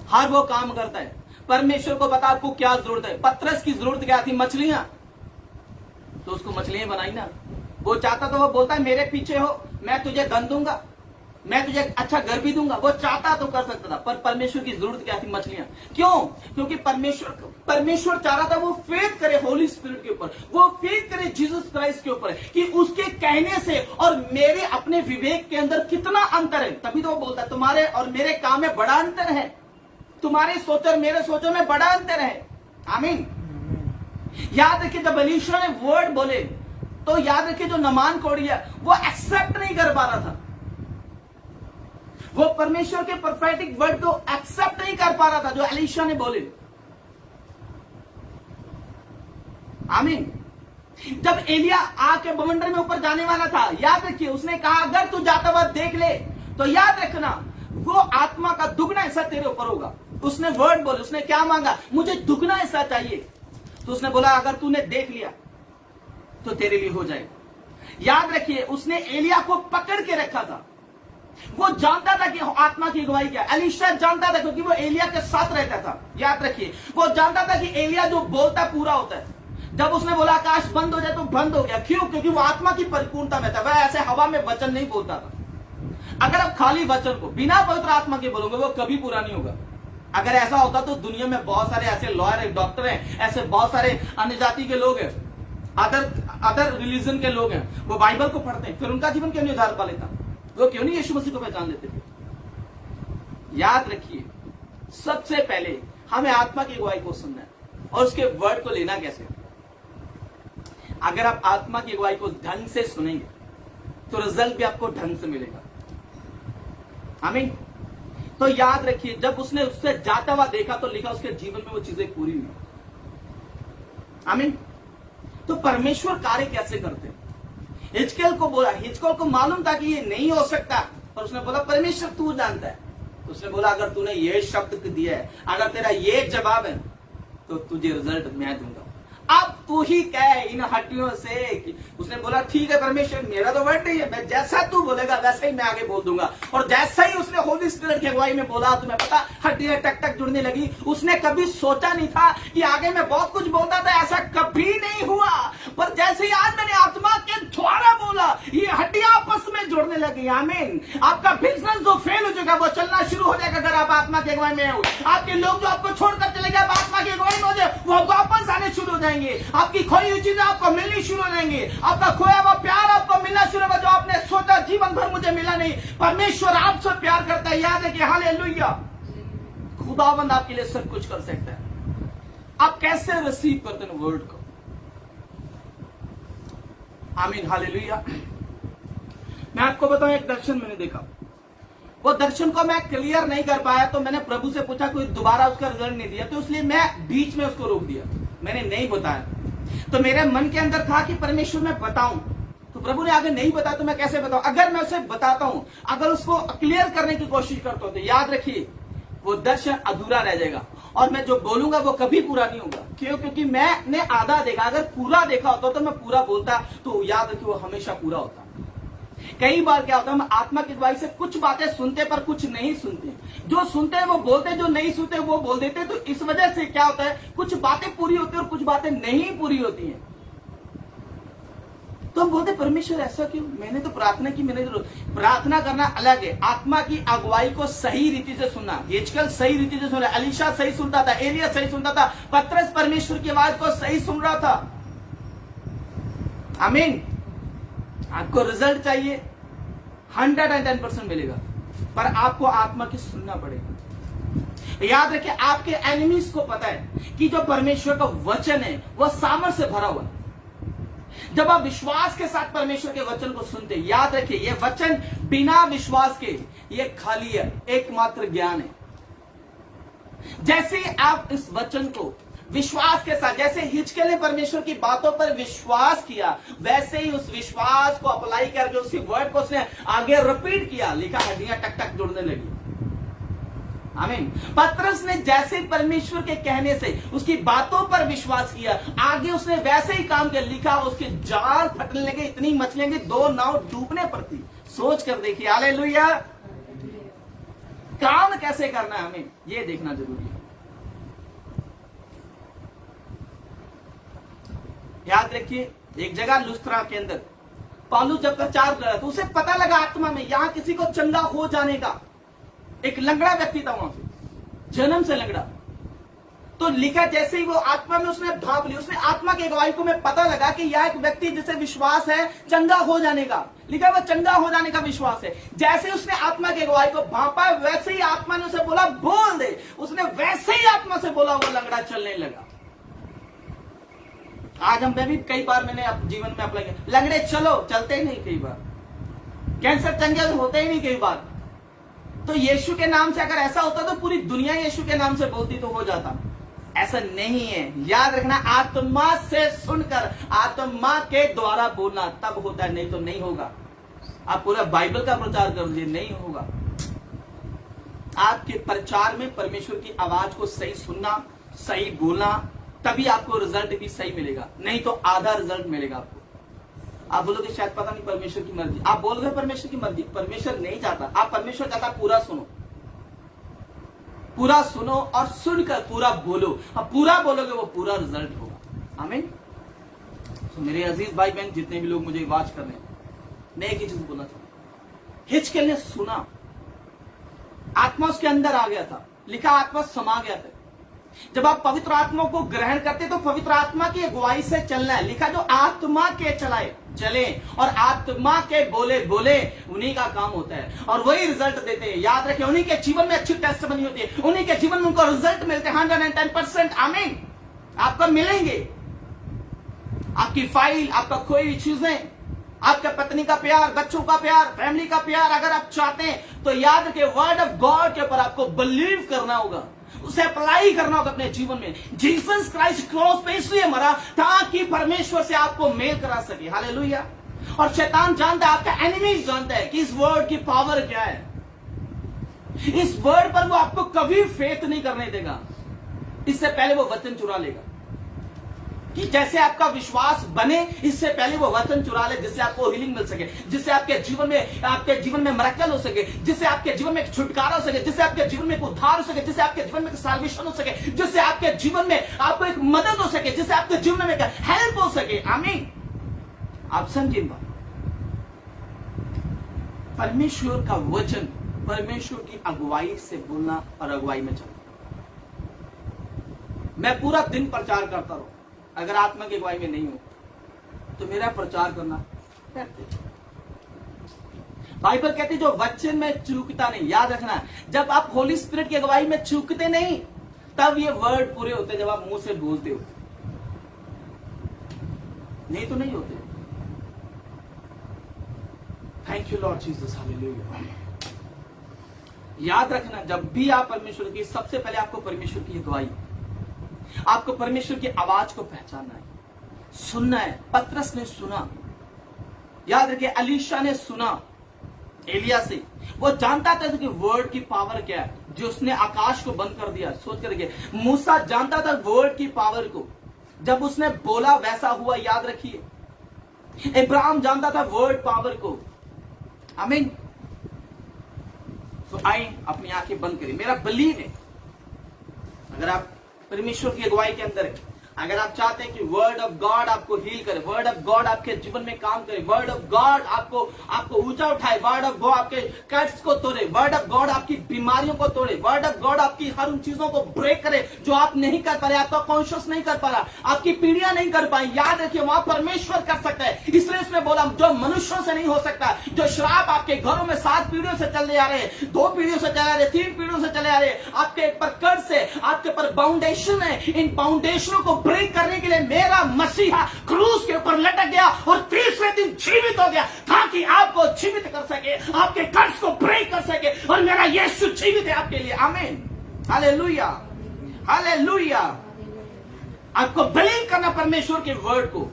C: हर वो काम करता है। परमेश्वर को पता आपको क्या जरूरत है। पतरस की जरूरत क्या थी? मछलियां, तो उसको मछलियां बनाई ना। वो चाहता तो वो बोलता है मेरे पीछे हो, मैं तुझे धन दूंगा, मैं तुझे अच्छा घर भी दूंगा। वो चाहता तो कर सकता था, पर परमेश्वर की जरूरत क्या थी? मछलियां। क्यों? क्योंकि परमेश्वर चाह रहा था वो फेथ करे होली स्पिरिट के ऊपर, वो फेथ करे जीसस क्राइस्ट के ऊपर, कि उसके कहने से और मेरे अपने विवेक के अंदर कितना अंतर है। तभी तो वो बोलता है तुम्हारे और मेरे काम में बड़ा अंतर है, तुम्हारे सोच और मेरे सोचों में बड़ा अंतर है। आमीन। याद रखिए जब एलीशा ने वर्ड बोले तो याद रखिए जो नमान कोड़िया वो एक्सेप्ट नहीं कर पा रहा था, वो परमेश्वर के प्रोफेटिक वर्ड को एक्सेप्ट नहीं कर पा रहा था जो एलीशा ने बोले। आमीन। जब एलिया आके बवंडर में ऊपर जाने वाला था, याद रखिए उसने कहा अगर तू जाता हुआ देख ले तो याद रखना वो आत्मा का दुगना हिस्सा तेरे ऊपर होगा। उसने वर्ड बोले, उसने क्या मांगा? मुझे दुगना हिस्सा चाहिए। तो उसने बोला अगर तूने देख लिया तो तेरे लिए हो जाएगा। याद रखिए उसने एलिया को पकड़ के रखा था। वो जानता था कि आत्मा की अगुवाई क्या। एलीशा जानता था क्योंकि वो एलिया के साथ रहता था। याद रखिए वो जानता था कि एलिया जो बोलता पूरा होता है। जब उसने बोला आकाश बंद हो जाए तो बंद हो गया। क्यों? क्योंकि वो आत्मा की परिपूर्णता में था। वह ऐसे हवा में वचन नहीं बोलता था। अगर आप खाली वचन को बिना पवित्र आत्मा के बोलोगे वो कभी पूरा नहीं होगा। अगर ऐसा होता तो दुनिया में बहुत सारे ऐसे लॉयर हैं, डॉक्टर हैं, ऐसे बहुत सारे अन्य जाति के लोग हैं, अदर रिलीजन के लोग हैं, वो बाइबल को पढ़ते हैं, फिर उनका जीवन क्यों नहीं उधार पा लेता? वो क्यों नहीं यीशु मसीह को पहचान लेते थे? याद रखिए सबसे पहले हमें आत्मा की अगुवाई को सुनना है और उसके वर्ड को लेना कैसे। अगर आप आत्मा की अगुवाई को ढंग से सुनेंगे तो रिजल्ट भी आपको ढंग से मिलेगा। आमीन। तो याद रखिए जब उसने उससे जाता हुआ देखा तो लिखा उसके जीवन में वो चीजें पूरी हुई। आमीन। तो परमेश्वर कार्य कैसे करते हैं? हिजकेल को बोला, हिजकेल को मालूम था कि ये नहीं हो सकता, पर उसने बोला परमेश्वर तू जानता है। उसने बोला अगर तूने ये शब्द दिया है, अगर तेरा ये जवाब है तो तुझे रिजल्ट मैं दूंगा। अब तू ही कह इन हड्डियों से। उसने बोला ठीक है परमेश्वर मेरा तो वर्ड नहीं है, मैं जैसा तू बोलेगा वैसा ही मैं आगे बोल दूंगा। और जैसा ही उसने होली स्पिरिट की अगुवाई में बोला, तुम्हें पता हड्डियां टक टक जुड़ने लगी। उसने कभी सोचा नहीं था कि आगे मैं बहुत कुछ बोलता था, ऐसा कभी नहीं हुआ। पर जैसे ही आज मैंने आत्मा के द्वारा बोला ये हड्डियां आपस में जुड़ने लगी। आमीन। आपका बिजनेस जो फेल हो जाएगा वो चलना शुरू हो जाएगा अगर आप आत्मा की अगुवाई में हो। आपके लोग जो आपको छोड़कर चले गए आत्मा की अगुवाई में हो जाए वो वापस आने शुरू हो जाएंगे। आपकी खोई हुई चीजें आपको मिलनी शुरू हो जाएंगी। आपका खोया हुआ प्यार आपको मिलना शुरू होगा जो आपने सोचा जीवन भर मुझे मिला नहीं। परमेश्वर आपसे प्यार करता है। याद है कि हालेलुया खुदावंद आपके लिए सब कुछ कर सकता है। आप कैसे रिसीव करते हैं वर्ड को? आमीन। हालेलुया। मैं आपको बताऊं एक दर्शन मैंने देखा, वो दर्शन को मैं क्लियर नहीं कर पाया तो मैंने प्रभु से पूछा, कोई दोबारा उसका रिजल्ट नहीं दिया तो इसलिए मैं बीच में उसको रोक दिया, मैंने नहीं बताया। तो मेरे मन के अंदर था कि परमेश्वर मैं बताऊं, तो प्रभु ने आगे नहीं बताया तो मैं कैसे बताऊं? अगर मैं उसे बताता हूं, अगर उसको क्लियर करने की कोशिश करता हूं तो याद रखिए वो दर्शन अधूरा रह जाएगा और मैं जो बोलूंगा वो कभी पूरा नहीं होगा। क्यों? क्योंकि मैंने आधा देखा, अगर पूरा देखा होता तो मैं पूरा बोलता, तो याद रखिए वो हमेशा पूरा होता। कई बार क्या होता है, हम आत्मा की अगुवाई से कुछ बातें सुनते पर कुछ नहीं सुनते, जो सुनते हैं वो बोलते, जो नहीं सुनते वो बोल देते। तो इस वजह से क्या होता है, कुछ बातें पूरी होती है और कुछ बातें नहीं पूरी होती हैं। तो हम बोलते परमेश्वर ऐसा क्यों? मैंने तो प्रार्थना की, मैंने तो प्रार्थना करना अलग है, आत्मा की अगुवाई को सही रीति से सुनना। हिजकिय्याह सही रीति से सुना, एलीशा सही सुनता था, एलिय्याह सही सुनता था, पतरस परमेश्वर की आवाज को सही सुन रहा था। आमीन। आपको रिजल्ट चाहिए 110% मिलेगा, पर आपको आत्मा की सुनना पड़ेगा। याद रखिए, आपके एनिमीज को पता है कि जो परमेश्वर का वचन है वह सामर्थ्य से भरा हुआ है। जब आप विश्वास के साथ परमेश्वर के वचन को सुनते, याद रखिए यह वचन बिना विश्वास के यह खाली है, एकमात्र ज्ञान है। जैसे आप इस वचन को विश्वास के साथ, जैसे हिजकिय्याह ने परमेश्वर की बातों पर विश्वास किया, वैसे ही उस विश्वास को अप्लाई करके उसी वर्ड को उसने आगे रिपीट किया, लिखा हड्डियां टक टक जुड़ने लगी। आमीन। पतरस ने जैसे परमेश्वर के कहने से उसकी बातों पर विश्वास किया, आगे उसने वैसे ही काम किया, लिखा उसके जाल फटने लगे, इतनी मछलियां कि 2 नाव डूबने पर थी। सोच कर देखिए, हालेलुया। काम कैसे करना है हमें ये देखना जरूरी है। याद रखिए, एक जगह लुस्त्रा के अंदर पौलुस जब प्रचार कर रहा था, उसे पता लगा आत्मा में यहां किसी को चंगा हो जाने का। एक लंगड़ा व्यक्ति था वहां पे, जन्म से लंगड़ा। तो लिखा जैसे ही वो आत्मा में उसने भाप ली, उसने आत्मा की अगुवाई को में पता लगा कि यह एक व्यक्ति जिसे विश्वास है चंगा हो जाने का, लिखा वो चंगा हो जाने का विश्वास है। जैसे उसने आत्मा की अगुवाई को भापा, वैसे ही आत्मा ने उसे बोला बोल दे, उसने वैसे ही आत्मा से बोला, वो लंगड़ा चलने लगा। आज हम भी कई बार मैंने जीवन में अप्लाई किया, लंगड़े चलो, चलते ही नहीं कई बार, कैंसर चंगे होते ही नहीं कई बार। तो यीशु के नाम से अगर ऐसा होता तो पूरी दुनिया यीशु के नाम से बोलती तो हो जाता। ऐसा नहीं है। याद रखना, आत्मा से सुनकर आत्मा के द्वारा बोलना तब होता है, नहीं तो नहीं होगा। आप पूरा बाइबल का प्रचार कर लीजिए, नहीं होगा। आपके प्रचार में परमेश्वर की आवाज को सही सुनना, सही बोलना, तभी आपको रिजल्ट भी सही मिलेगा, नहीं तो आधा रिजल्ट मिलेगा आपको। आप बोलोगे शायद पता नहीं परमेश्वर की मर्जी, आप बोल रहे परमेश्वर की मर्जी, परमेश्वर नहीं चाहता। आप परमेश्वर चाहता पूरा सुनो, पूरा सुनो और सुनकर पूरा बोलो। आप पूरा बोलोगे वो पूरा रिजल्ट होगा। आमीन। तो मेरे अजीज भाई बहन, जितने भी लोग मुझे आवाज कर रहे हैं, मैं एक ही चीज बोलना चाहता हूं। हिजकिय्याह ने सुना, आत्मा उसके अंदर आ गया था, लिखा आत्मा समा गया था। जब आप पवित्र आत्मा को ग्रहण करते तो पवित्र आत्मा की अगुवाई से चलना है, लिखा जो आत्मा के चलाए चले और आत्मा के बोले बोले, उन्हीं का काम होता है और वही रिजल्ट देते हैं। याद रखें, उन्हीं के जीवन में अच्छी टेस्टमनी होती है, उन्हीं के जीवन में उनको रिजल्ट मिलते हैं 110%। आमीन। आपको मिलेंगे, आपकी फाइल, आपका कोई चीजें, आपके पत्नी का प्यार, बच्चों का प्यार, फैमिली का प्यार अगर आप चाहते हैं तो याद रखें, वर्ड ऑफ गॉड के ऊपर आपको बिलीव करना होगा, उसे अप्लाई करना होगा अपने जीवन में। जीसस क्राइस्ट क्रॉस पे इसलिए मरा ताकि परमेश्वर से आपको मेल करा सके। हालेलुया। और शैतान जानता है, आपका एनिमी जानता है कि इस वर्ड की पावर क्या है। इस वर्ड पर वो आपको कभी फेथ नहीं करने देगा, इससे पहले वो वचन चुरा लेगा। कि जैसे आपका विश्वास बने, इससे पहले वो वचन चुरा ले, जिससे आपको हीलिंग मिल सके, जिससे आपके जीवन में मिरेकल हो सके, जिससे आपके जीवन में छुटकारा हो सके, जिससे आपके जीवन में उद्धार हो सके, जिससे आपके जीवन में साल्वेशन हो सके, जिससे आपके जीवन में आपको एक मदद हो सके, जिससे आपके जीवन में हेल्प हो सके। आमीन। आप समझिए बात, परमेश्वर का वचन, परमेश्वर की अगुवाई से बोलना और अगुवाई में चलना। मैं पूरा दिन प्रचार करता रहूं, अगर आत्मा की अगुवाई में नहीं हो तो मेरा प्रचार करना करते। बाइबल कहती जो वचन में चूकता नहीं। याद रखना, जब आप होली स्पिरिट की अगुवाई में चूकते नहीं, तब ये वर्ड पूरे होते जब आप मुंह से बोलते हो, नहीं तो नहीं होते। Thank you Lord Jesus, hallelujah. याद रखना, जब भी आप परमेश्वर की, सबसे पहले आपको परमेश्वर की अगुवाई, आपको परमेश्वर की आवाज को पहचानना है, सुनना है। पतरस ने सुना, याद रखिए, एलीशा ने सुना, एलिया से। वो जानता था कि वर्ड की पावर क्या है, जो उसने आकाश को बंद कर दिया। सोच करके मूसा जानता था वर्ड की पावर को, जब उसने बोला वैसा हुआ। याद रखिए इब्राहिम जानता था वर्ड पावर को। आमीन। तो आए अपनी आंखें बंद करिए। मेरा बिलीव है अगर आप परमेश्वर की अगुवाई के अंदर है, अगर आप चाहते हैं कि वर्ड ऑफ गॉड आपको हील करे, वर्ड ऑफ गॉड आपके जीवन में काम करे, वर्ड ऑफ गॉड आपको ऊंचा उठाए, वर्ड ऑफ गॉड आपके कर्ज को तोड़े, वर्ड ऑफ गॉड आपकी बीमारियों को तोड़े, वर्ड ऑफ गॉड आपकी हर उन चीजों को ब्रेक करे जो आप नहीं कर पा रहे, आपका कॉन्शियस नहीं कर पा रहा, आपकी पीढ़ियां नहीं कर पाई। याद रखिए वहां परमेश्वर कर सकता है। इसलिए उसने बोला जो मनुष्यों से नहीं हो सकता, जो श्राप आपके घरों में 7 पीढ़ियों से चले आ रहे, 2 पीढ़ियों से चले आ रहे, 3 पीढ़ियों से चले आ रहे, आपके पर कर्ज है, आपके पर फाउंडेशन है, इन फाउंडेशनों को ब्रेक करने के लिए मेरा मसीहा क्रूस के ऊपर लटक गया और तीसरे दिन जीवित हो गया, ताकि आपको जीवित कर सके, आपके कर्ज को ब्रेक कर सके। और मेरा यीशु जीवित है आपके लिए। आमीन, हालेलुया, हालेलुया। आपको बिलीव करना परमेश्वर के वर्ड को।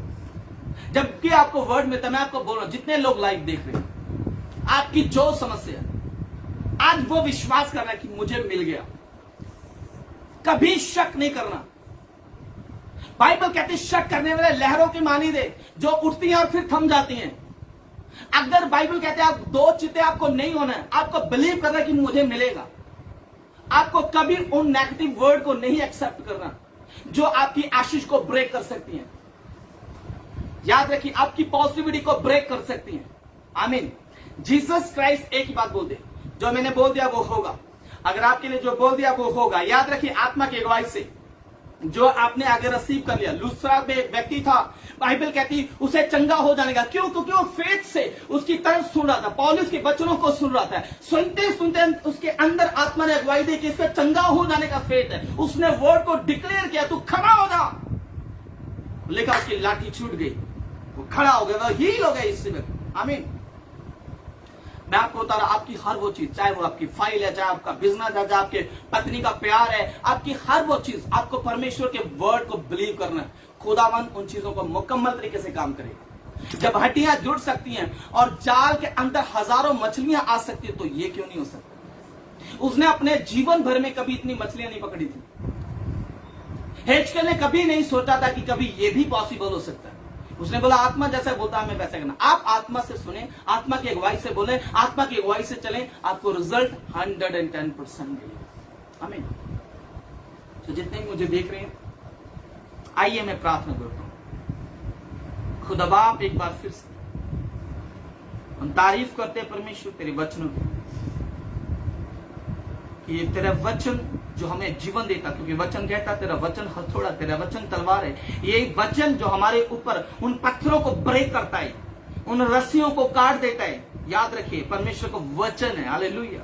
C: जबकि आपको वर्ड में, मैं आपको बोल रहा हूं, जितने लोग लाइव देख रहे हैं, आपकी जो समस्या आज वो विश्वास करना कि मुझे मिल गया। कभी शक नहीं करना। बाइबल कहती है शक करने वाले लहरों की मानी दे, जो उठती हैं और फिर थम जाती हैं। अगर बाइबल कहते हैं आप 2 चिते आपको नहीं होना है, आपको बिलीव करना कि मुझे मिलेगा। आपको कभी उन नेगेटिव वर्ड को नहीं एक्सेप्ट करना जो आपकी आशीष को ब्रेक कर सकती हैं। याद रखिए आपकी पॉजिटिविटी को ब्रेक कर सकती हैं। आमीन। जीसस क्राइस्ट एक ही बात बोलते, जो मैंने बोल दिया वो होगा। अगर आपके लिए जो बोल दिया वो होगा। याद रखिए आत्मा की अगुवाई से जो आपने आगे रिसीव कर लिया। लुस्त्रा में एक व्यक्ति था, बाइबल कहती उसे चंगा हो जाने का। क्यों? क्योंकि वो फेथ से उसकी तरफ सुन रहा था, पौलुस के वचनों को सुन रहा था। सुनते सुनते उसके अंदर आत्मा ने अगुवाई दी कि इसका चंगा हो जाने का फेथ है। उसने वर्ड को डिक्लेयर किया, तू खड़ा हो जा। लेकिन उसकी लाठी छूट गई, वो खड़ा हो गया, वो हील हो गया इस समय। आमीन। मैं आपको बता रहा, आपकी हर वो चीज, चाहे वो आपकी फाइल है, चाहे आपका बिजनेस है, चाहे आपके पत्नी का प्यार है, आपकी हर वो चीज, आपको परमेश्वर के वर्ड को बिलीव करना है। खुदावन उन चीजों को मुकम्मल तरीके से काम करेगा। जब हड्डियां जुड़ सकती हैं और जाल के अंदर हजारों मछलियां आ सकती है, तो ये क्यों नहीं हो सकता? उसने अपने जीवन भर में कभी इतनी मछलियां नहीं पकड़ी थी। हेजकेल ने कभी नहीं सोचा था कि कभी ये भी पॉसिबल हो सकता है। उसने बोला आत्मा जैसा बोलता है मैं वैसा करना। आप आत्मा से सुने, आत्मा की अगुवाई से बोले, आत्मा की अगुवाई से चलें, आपको रिजल्ट 110% मिलेगा। आमीन। तो जितने भी मुझे देख रहे हैं, आइए मैं प्रार्थना करता हूं। खुदा बाप एक बार फिर से हम तारीफ करते हैं परमेश्वर तेरे वचनों की, कि ये तेरा वचन जो हमें जीवन देता, क्योंकि वचन कहता तेरा वचन हथौड़ा, तेरा वचन तलवार है। ये वचन जो हमारे ऊपर उन पत्थरों को ब्रेक करता है, उन रस्सियों को काट देता है। याद रखिए परमेश्वर को वचन है। हालेलुया।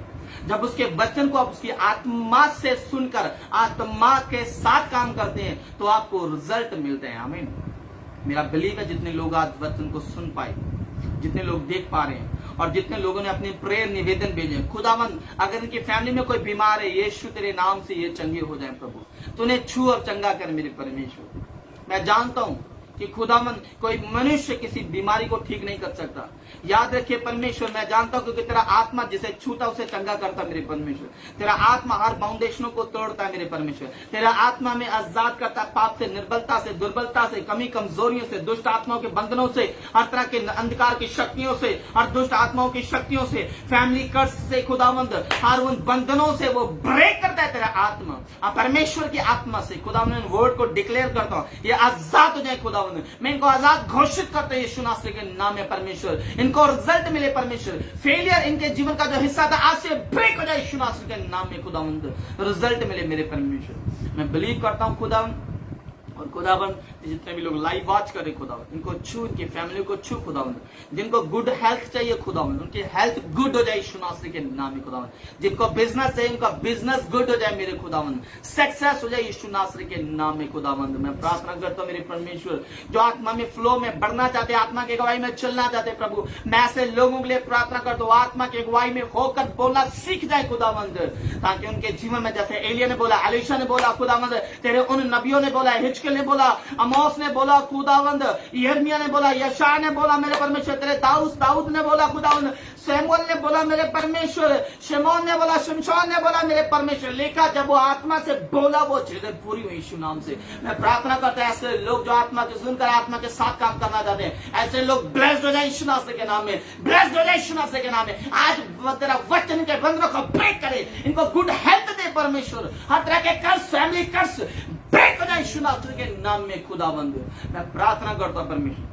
C: जब उसके वचन को आप उसकी आत्मा से सुनकर आत्मा के साथ काम करते हैं तो आपको रिजल्ट मिलते हैं। आमीन। मेरा बिलीव है जितने लोग आज वचन को सुन पाए, जितने लोग देख पा रहे हैं और जितने लोगों ने अपने प्रेयर निवेदन भेजे, खुदावंद अगर इनकी फैमिली में कोई बीमार है, यीशु तेरे नाम से ये चंगे हो जाए प्रभु। तूने छू और चंगा कर मेरे परमेश्वर। मैं जानता हूं कि खुदावंद कोई मनुष्य किसी बीमारी को ठीक नहीं कर सकता। याद रखिए परमेश्वर, मैं जानता हूं क्योंकि तेरा आत्मा जिसे छूता उसे चंगा करता मेरे परमेश्वर। तेरा आत्मा हर फाउंडेशनों को तोड़ता है मेरे परमेश्वर। तेरा आत्मा में आजाद करता पाप से, निर्बलता से, दुर्बलता से, कमी कमजोरियों से, दुष्ट आत्माओं के बंधनों से, हर तरह के अंधकार की शक्तियों से, हर दुष्ट आत्माओं की शक्तियों से, फैमिली कर्ज से खुदावंद हर उन बंधनों से वो ब्रेक करता है तेरा आत्मा। परमेश्वर की आत्मा से खुदावंद वर्ड को डिक्लेयर करता हूं, ये आजाद हो जाए खुदावंद। मैं इनको आजाद घोषित करता हूं यीशु नासरी के नाम में परमेश्वर। इनको रिजल्ट मिले परमेश्वर। फेलियर इनके जीवन का जो हिस्सा था आज से ब्रेक हो जाए यीशु नासरी के नाम में खुदावंद। रिजल्ट मिले मेरे परमेश्वर। मैं बिलीव करता हूं खुदावंद। और खुदावंद जितने भी लोग लाइव वॉच करें खुदावंद, इनको छू, इनकी फैमिली को छू खुदावंद। जिनको गुड हेल्थ चाहिए खुदावंद, उनकी हेल्थ गुड हो जाए यीशु नासरी के नाम में खुदावंद। जिनको बिजनेस है उनका बिजनेस गुड हो जाए मेरे खुदावंद। सक्सेस हो जाए यीशु नासरी के नाम में खुदावंद। मैं प्रार्थना करता हूं मेरे परमेश्वर, जो आत्मा में फ्लो में बढ़ना चाहते, आत्मा की अगुवाई में चलना चाहते प्रभु, मैं ऐसे लोगों के लिए प्रार्थना करता हूं आत्मा की अगुवाई में होकर बोलना सीख जाए खुदावंद, ताकि उनके जीवन में जैसे एलिया ने बोला, एलीशा ने बोला खुदावंद, तेरे उन नबियों ने बोला, हिजकिय्याह ने बोला, अमोस ने बोला खुदावंद, यिर्मयाह ने बोला, यशायाह ने बोला मेरे परमेश्वर, तेरे दाऊद ने बोला खुदावंद, सैमुअल ने बोला मेरे परमेश्वर, शिमोन ने बोला, शिमशोन ने बोला मेरे परमेश्वर। लेखा जब वो आत्मा से बोला वो चीजें पूरी हुई यीशु नाम से। मैं प्रार्थना करता हूं ऐसे लोग जो आत्मा के सुनकर आत्मा के साथ काम करना चाहते हैं, ऐसे लोग ब्लेस्ड हो जाए यीशु नाम के नाम में, ब्लेस्ड हो जाए यीशु नाम के नाम में। आज तेरा वचन के बंधनों को ब्रेक करे, इनको गुड हेल्थ दे परमेश्वर। हर तरह के कर्ज, फैमिली कर्ज ब्रेक हो जाए यीशु नाम के नाम में खुदावंद। मैं प्रार्थना करता हूं परमेश्वर,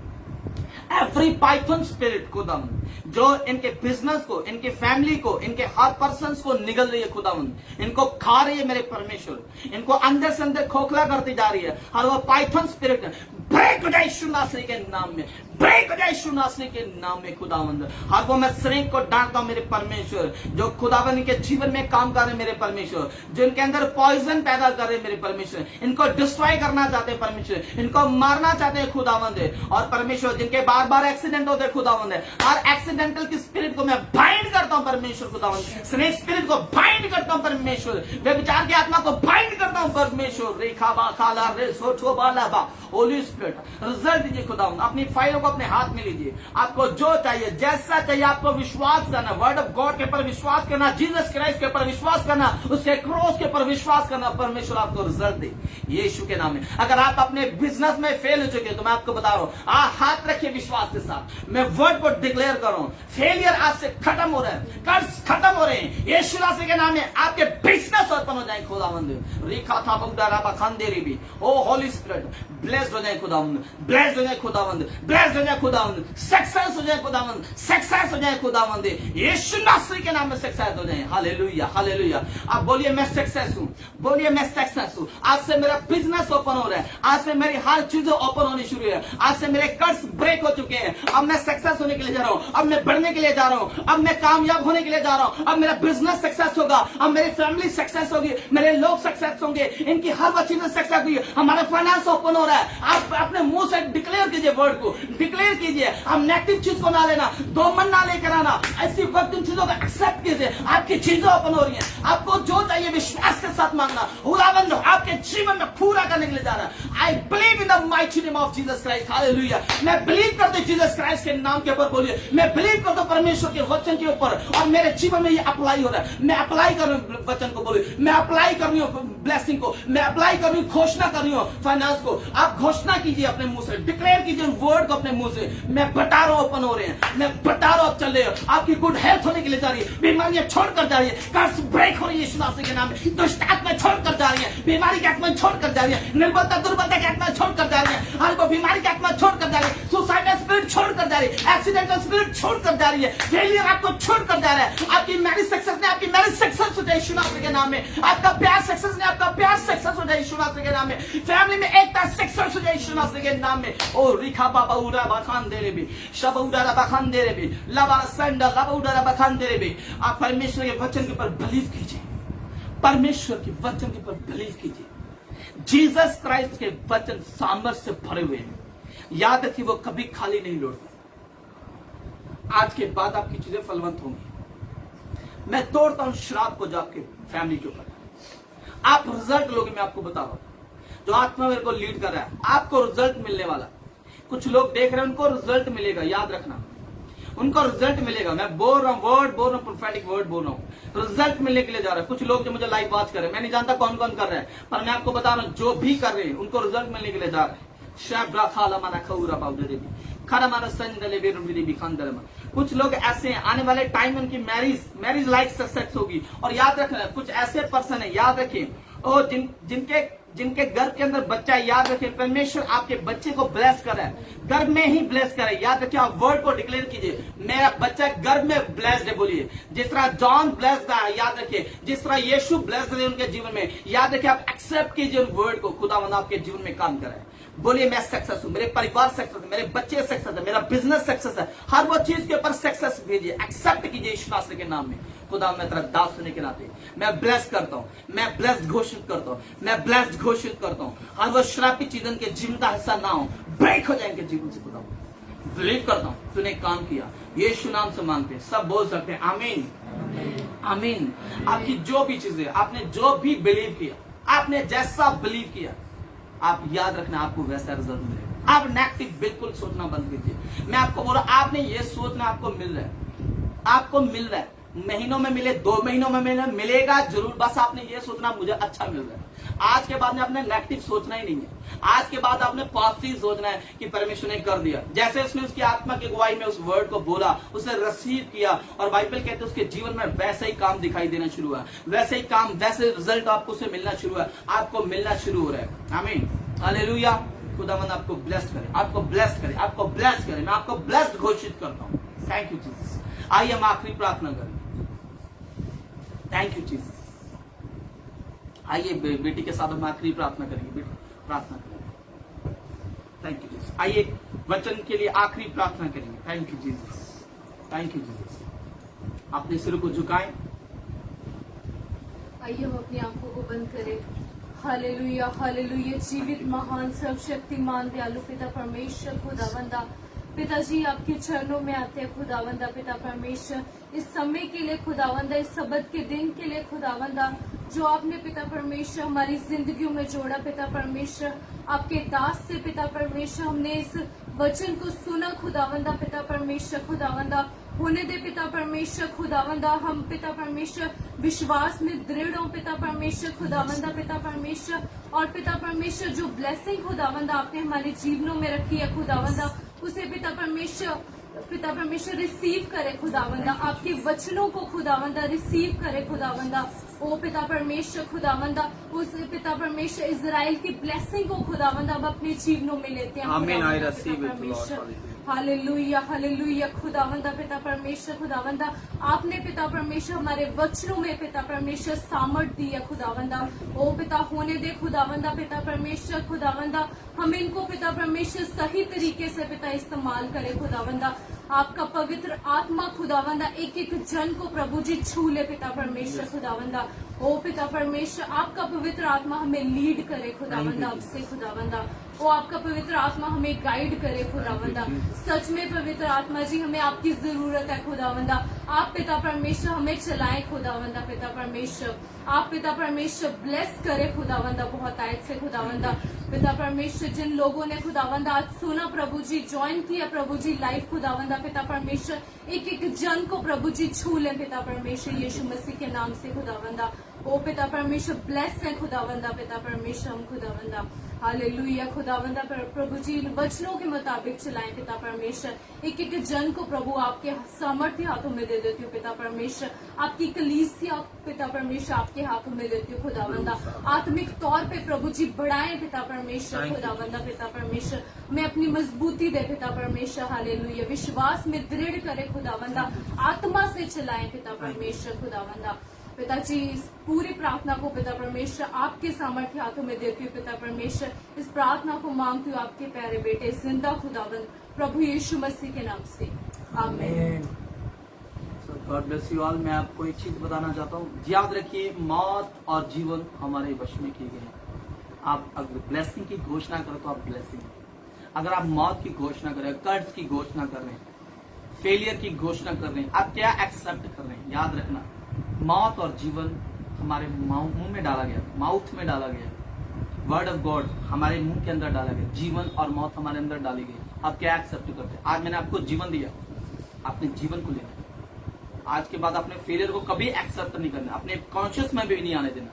C: एवरी पाइथन स्पिरिट खुदावंद जो इनके बिजनेस को, इनके फैमिली को, इनके हर पर्सन को निगल रही है खुदावंद, इनको खा रही है मेरे परमेश्वर, इनको अंदर से अंदर खोखला करती जा रही है, और वो पाइथन स्पिरिट ब्रेक हो जाए यीशु नासरी के नाम में, ब्रेक हो जाए यीशु नासरी के नाम में खुदावंद। हर वो मैं श्रेणी को डांटता हूं मेरे परमेश्वर, जो खुदावंद के जीवन में काम कर रहे मेरे परमेश्वर, जो इनके अंदर पॉइजन पैदा कर रहे मेरे परमेश्वर, इनको डिस्ट्रॉय करना चाहते हैं परमेश्वर, इनको मारना चाहते हैं खुदावंद। और परमेश्वर जिनके बार बार एक्सीडेंट होते खुदावंद, हर एक्सीडेंटल की स्पिरिट को मैं बाइंड करता हूं परमेश्वर खुदावंद, स्नेक स्पिरिट को बाइंड करता हूं परमेश्वर, व्यभिचार की आत्मा को बाइंड करता हूं परमेश्वर। रेखा बा खाला रे सोठो बाला बा होली स्पिरिट रिजल्ट दीजिए खुदावंद। अपनी फाइलों को अपने हाथ में लीजिए, आपको जो चाहिए जैसा चाहिए आपको विश्वास करना, वर्ड ऑफ गॉड के ऊपर विश्वास करना, जीसस क्राइस्ट के ऊपर विश्वास करना, उसके क्रॉस के ऊपर विश्वास करना, परमेश्वर आपको रिजल्ट दे यीशु के नाम में। अगर आप अपने बिजनेस में फेल हो चुके हैं तो मैं आपको बता रहा हूं, हाथ रखिए विश्वास के साथ, मैं वर्ड को डिक्लेयर कर रहा हूं, फेलियर आज से खत्म हो रहा है, कर्ज खत्म हो रहे हैं यीशु नासरी के नाम में। आपके बिजनेस ओपन हो जाए खुदावंद। रेखा था बुगदारा बखांदेरी भी, ओ होली स्पिरिट ब्लेस्ड हो जाए खुदावंद, ब्लेस्ड हो जाए खुदावंद, ब्लेस्ड हो जाए खुदावंद, सक्सेस हो जाए खुदावंद, सक्सेस हो जाए खुदावंद, यीशु नासरी के नाम में सक्सेस हो जाए। Hallelujah hallelujah. आप बोलिए मैं सक्सेस हूं, बोलिए मैं सक्सेस हूं। आज से मेरा बिजनेस ओपन हो रहा है, आज से मेरी हर चीजें ओपन होनी शुरू है, आज से मेरे कर्ज ब्रेक हो चुके हैं, अब मैं सक्सेस होने के लिए जा रहा हूं, अब मैं बढ़ने के लिए जा रहा हूं, अब मैं कामयाब होने के लिए जा रहा हूं, अब मेरा बिजनेस सक्सेस होगा, अब मेरी फैमिली सक्सेस होगी, मेरे लोग सक्सेस होंगे, इनकी हर चीजें सक्सेस होगी, हमारा फाइनेंस ओपन हो रहा है। आप अपने मुंह से डिक्लेयर कीजिए, वर्ड को डिक्लेयर कीजिए। हम नेगेटिव चीज को ना लेना, दो मन ना लेकर आना, ऐसी वक्त इन चीजों को एक्सेप्ट कीजिए। आपकी चीजें ओपन हो रही हैं, आपको जो चाहिए विश्वास के साथ मांगना, खुदावंद आपके जीवन में पूरा करने के लिए जा रहा है। I believe in the mighty name of Jesus Christ. Hallelujah. मैं बिलीव करता हूं जीसस क्राइस्ट के नाम के ऊपर, बोलिए मैं बिलीव करता हूं परमेश्वर के वचन के ऊपर, और मेरे जीवन में ये अप्लाई हो रहा है। मैं अप्लाई कर रही हूं वचन को, बोलिए मैं अप्लाई कर रही हूं ब्लेसिंग को, मैं अप्लाई कर रही हूं, घोषणा कर रही हूं फाइनेंस को। आप घोषणा कीजिए अपने मुंह से, डिक्लेयर कीजिए वर्ड को अपने मुंह से। मैं बटारो ओपन हो रहे हैं, मैं बटारो अब चल रहे हैं, आपकी गुड हेल्थ होने के लिए जा रही है, बीमारियां छोड़कर जा रही है, कर्ज ब्रेक हो रही है यीशु नासरी के नाम में, दुष्ट आत्माएं छोड़कर जा रही है, बीमारी की आत्माएं छोड़कर जा रही है, निर्बलता दुर्बलता की आत्माएं छोड़कर जा रही है, हर को बीमारी की आत्मा छोड़कर जा रही है, सुसाइडल स्पिरिट छोड़कर जा रही है, एक्सीडेंटल स्पिरिट छोड़कर जा रही है, फेलियर आपको छोड़कर जा रहा है। आपकी मैरिज सक्सेस ने आपकी मैरिज सक्सेस हो जाए यीशु नासरी के नाम में, आपका प्यार सक्सेस ने आपका प्यार सक्सेस हो जाए यीशु नासरी के नाम में, फैमिली में एकता सक्सेस हो जाए यीशु नासरी के नाम में। ओ रिखा बाबा उरा बखान दे रे भी, शब उरा बखान दे रे भी, लबा संडा लबा उरा बखान दे रे भी। आप परमेश्वर के वचन के ऊपर बिलीव कीजिए, परमेश्वर के वचन के ऊपर बिलीव कीजिए। जीसस क्राइस्ट के वचन सामर्थ्य से भरे हुए हैं, याद रखिए वो कभी खाली नहीं लौटते। आज के बाद आपकी चीजें फलवंत होंगी। मैं तोड़ता हूं श्राप को जो आपके फैमिली के ऊपर, आप रिजल्ट लोगे। मैं आपको बता रहा हूं, जो आत्मा मेरे को लीड कर रहा है, आपको रिजल्ट मिलने वाला। कुछ लोग देख रहे हैं, उनको रिजल्ट मिलेगा, याद रखना उनको रिजल्ट मिलेगा। मैं बोल रहा हूँ, वर्ड बोल रहा हूँ, प्रोफेटिक वर्ड बोल रहा हूँ, रिजल्ट मिलने के लिए जा रहा है। कुछ लोग जो मुझे लाइव वॉच कर रहे हैं, मैं नहीं जानता कौन कौन कर रहे हैं, पर मैं आपको बता रहा हूँ जो भी कर रहे हैं उनको रिजल्ट मिलने के लिए जा रहा है। कुछ लोग ऐसे हैं, आने वाले टाइम में उनकी मैरिज लाइफ सक्सेस होगी। और याद रखना, कुछ ऐसे पर्सन है, याद रखिए, और जिनके घर के अंदर बच्चा है, याद रखिए परमेश्वर आपके बच्चे को ब्लेस कर रहा है, गर्भ में ही ब्लेस कर रहा है। याद रखिए, आप वर्ड को डिक्लेयर कीजिए, मेरा बच्चा गर्भ में ब्लेस्ड है। बोलिए जिस तरह जॉन ब्लेस्ड है, याद रखिए जिस तरह यीशु ब्लेस्ड है उनके जीवन में, याद रखिए आप एक्सेप्ट कीजिए उन वर्ड को। खुदावंद आपके जीवन में काम कर रहा है। बोलिए मैं सक्सेस हूं, मेरे परिवार सक्सेस है, मेरे बच्चे सक्सेस है, मेरा बिजनेस सक्सेस है, हर वो चीज के ऊपर सक्सेस भेजिए, एक्सेप्ट कीजिए यीशु नासरी के नाम में। खुदा मैं तेरा दास होने के नाते मैं ब्लेस करता हूं, मैं ब्लेस्ड घोषित करता हूं, मैं ब्लेस्ड घोषित करता हूं। हर वो श्रापित चीज इनके जीवन का हिस्सा ना हो, ब्रेक हो जाए इनके जीवन से। खुदा बिलीव करता हूं तूने काम किया, यीशु नाम से मांगते हैं, सब बोल सकते हैं आमीन आमीन। आपकी जो भी चीजें, आपने जो भी बिलीव किया, आपने जैसा बिलीव किया, आप याद रखना आपको वैसा रिजल्ट मिलेगा। आप नेगेटिव बिल्कुल सोचना बंद कीजिए। मैं आपको बोल रहा हूं, आपने ये सोचना आपको मिल रहा है, आपको मिल रहा है, महीनों में मिले, 2 महीनों में मिले, मिलेगा जरूर। बस आपने ये सोचना मुझे अच्छा मिल रहा है। आज के बाद में आपने नेगेटिव सोचना ही नहीं है। आज के बाद आपने पॉजिटिव सोचना है कि परमेश्वर ने कर दिया। जैसे उसने उसकी आत्मा की अगुवाई में उस वर्ड को बोला, उसे रिसीव किया, और बाइबल कहते हैं उसके जीवन में वैसे ही काम दिखाई देना शुरू हुआ, वैसे ही काम, वैसे रिजल्ट आपको उसे मिलना शुरू हुआ, आपको मिलना शुरू हो रहा है। आमीन, हालेलुया। खुदावंद आपको ब्लेस्ड करे, आपको ब्लेस्ड करे, आपको ब्लेस्ड करे। मैं आपको ब्लेस्ड घोषित करता हूँ। Thank you Jesus. आइए हम आखिरी प्रार्थना करें। Thank you Jesus. आइए बेटी के साथ हम आखिरी प्रार्थना करेंगे। बेटी प्रार्थना करेंगे। Thank you Jesus. आइए वचन के लिए आखिरी प्रार्थना करेंगे। Thank you Jesus, thank you Jesus. अपने सिर को झुकाएं।
A: आइए हम अपनी आंखों को बंद करें। Hallelujah, hallelujah. जीवित, महान, सर्वशक्तिमान, दयालु पिता परमेश्वर खुदावंदा, पिताजी आपके चरणों में आते हैं खुदावंदा। पिता परमेश्वर, इस समय के लिए खुदावंदा, इस सबत के दिन के लिए खुदावंदा, जो आपने पिता परमेश्वर हमारी जिंदगियों में जोड़ा। पिता परमेश्वर, आपके दास से पिता परमेश्वर हमने इस वचन को सुना खुदावंदा। पिता परमेश्वर खुदावंदा, होने दे पिता परमेश्वर खुदावंदा, हम पिता परमेश्वर विश्वास में दृढ़ हो पिता परमेश्वर खुदावंदा। पिता परमेश्वर, और पिता परमेश्वर जो ब्लेसिंग खुदावंदा आपने हमारे जीवनों में रखी है खुदावंदा, उसे पिता परमेश्वर रिसीव करे खुदावंदा। आपके वचनों को खुदावंदा रिसीव करे खुदावंदा। ओ पिता परमेश्वर खुदावंदा, उस पिता परमेश्वर इजराइल की ब्लेसिंग को खुदावंदा हम अपने जीवनों में लेते हैं।
C: आमीन। आई
A: खुदावंदा,
C: रिसीव
A: पिता
C: इट लॉर्ड।
A: परमेश्वर, हालेलुया, हालेलुया खुदावंदा। पिता परमेश्वर खुदावंदा, आपने पिता परमेश्वर हमारे वचनों में पिता परमेश्वर सामर्थ दी है खुदावंदा। ओ पिता होने दे खुदावंदा। पिता परमेश्वर खुदावंदा, हम इनको पिता परमेश्वर सही तरीके से पिता इस्तेमाल करें खुदावंदा। आपका पवित्र आत्मा खुदावंदा एक एक जन को प्रभु जी छू ले पिता परमेश्वर खुदावंदा। ओ पिता परमेश्वर, आपका पवित्र आत्मा हमें लीड करे खुदावंदा। अब से खुदावंदा, ओ आपका पवित्र आत्मा हमें गाइड करे खुदावंदा। सच में पवित्र आत्मा जी, हमें आपकी जरूरत है खुदावंदा। आप पिता परमेश्वर हमें चलाएं खुदावंदा। पिता परमेश्वर, आप पिता परमेश्वर ब्लेस करे खुदावंदा बहुत आयत से खुदावंदा। पिता परमेश्वर, जिन लोगों ने खुदावंदा आज सुना प्रभु जी, ज्वाइन किया प्रभु जी लाइफ खुदावंदा, पिता परमेश्वर एक एक जन को प्रभु जी छू ले पिता परमेश्वर यीशु मसीह के नाम से खुदावंदा। ओ पिता परमेश्वर ब्लेस है खुदावंदा। पिता परमेश्वर हम खुदावंदा, हालेलुया खुदावंदा, प्रभु जी वचनों के मुताबिक चलाएं पिता परमेश्वर। एक एक जन को प्रभु आपके सामर्थ्य हाथों में दे देती हूँ पिता परमेश्वर। आपकी कलीसिया पिता परमेश्वर आपके हाथों में देती हूँ खुदावंदा। आत्मिक तौर पे प्रभु जी बढ़ाएं पिता परमेश्वर खुदावंदा। पिता परमेश्वर, मैं अपनी मजबूती दे पिता परमेश्वर, हालेलुया। विश्वास में दृढ़ करे खुदावंदा, आत्मा से चलाएं पिता परमेश्वर खुदावंदा। पिताजी, इस पूरी प्रार्थना को पिता परमेश्वर आपके सामर्थ्य हाथों में देती हूँ पिता परमेश्वर। इस प्रार्थना को मांगती हूँ आपके प्यारे बेटे जिंदा खुदावंद प्रभु यीशु मसीह के नाम से, आमीन।
C: God bless you all. मैं आपको एक चीज बताना चाहता हूँ, याद रखिए मौत और जीवन हमारे वश में किए गए हैं। आप अगर ब्लेसिंग की घोषणा करें तो आप ब्लेसिंग, अगर आप मौत की घोषणा करें, कर्ज की घोषणा कर रहे हैं, फेलियर की घोषणा कर रहे हैं, आप क्या एक्सेप्ट कर रहे हैं? याद रखना, मौत और जीवन हमारे मुंह में डाला गया, माउथ में डाला गया, वर्ड ऑफ गॉड हमारे मुंह के अंदर डाला गया, जीवन और मौत हमारे अंदर डाली गई। आप क्या एक्सेप्ट करते हैं? आज मैंने आपको जीवन दिया, आपने जीवन को लेना है। आज के बाद अपने फेलियर को कभी एक्सेप्ट नहीं करना, अपने कॉन्शियस में भी नहीं आने देना,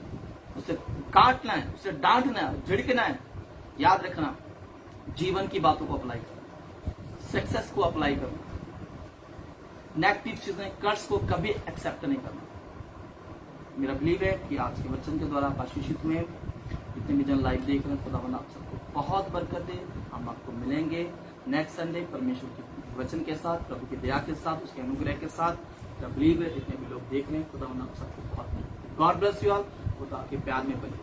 C: उसे काटना है, उसे डांटना है, झिड़कना है। याद रखना, जीवन की बातों को अप्लाई करना, सक्सेस को अप्लाई करना, नेगेटिव चीजें, कर्ज को कभी एक्सेप्ट नहीं करना। मेरा बिलीव है कि आज के वचन के द्वारा आप आशीषित हुए। जितने भी जन लाइव देख रहे हैं, खुदावंद आप सबको बहुत बरकत दे। हम आपको मिलेंगे नेक्स्ट संडे परमेश्वर के वचन के साथ, प्रभु की दया के साथ, उसके अनुग्रह के साथ। मेरा बिलीव है जितने भी लोग देख रहे हैं, खुदावंद आप सबको बहुत गॉड ब्लेस यू ऑल। खुदा के प्यार में बने।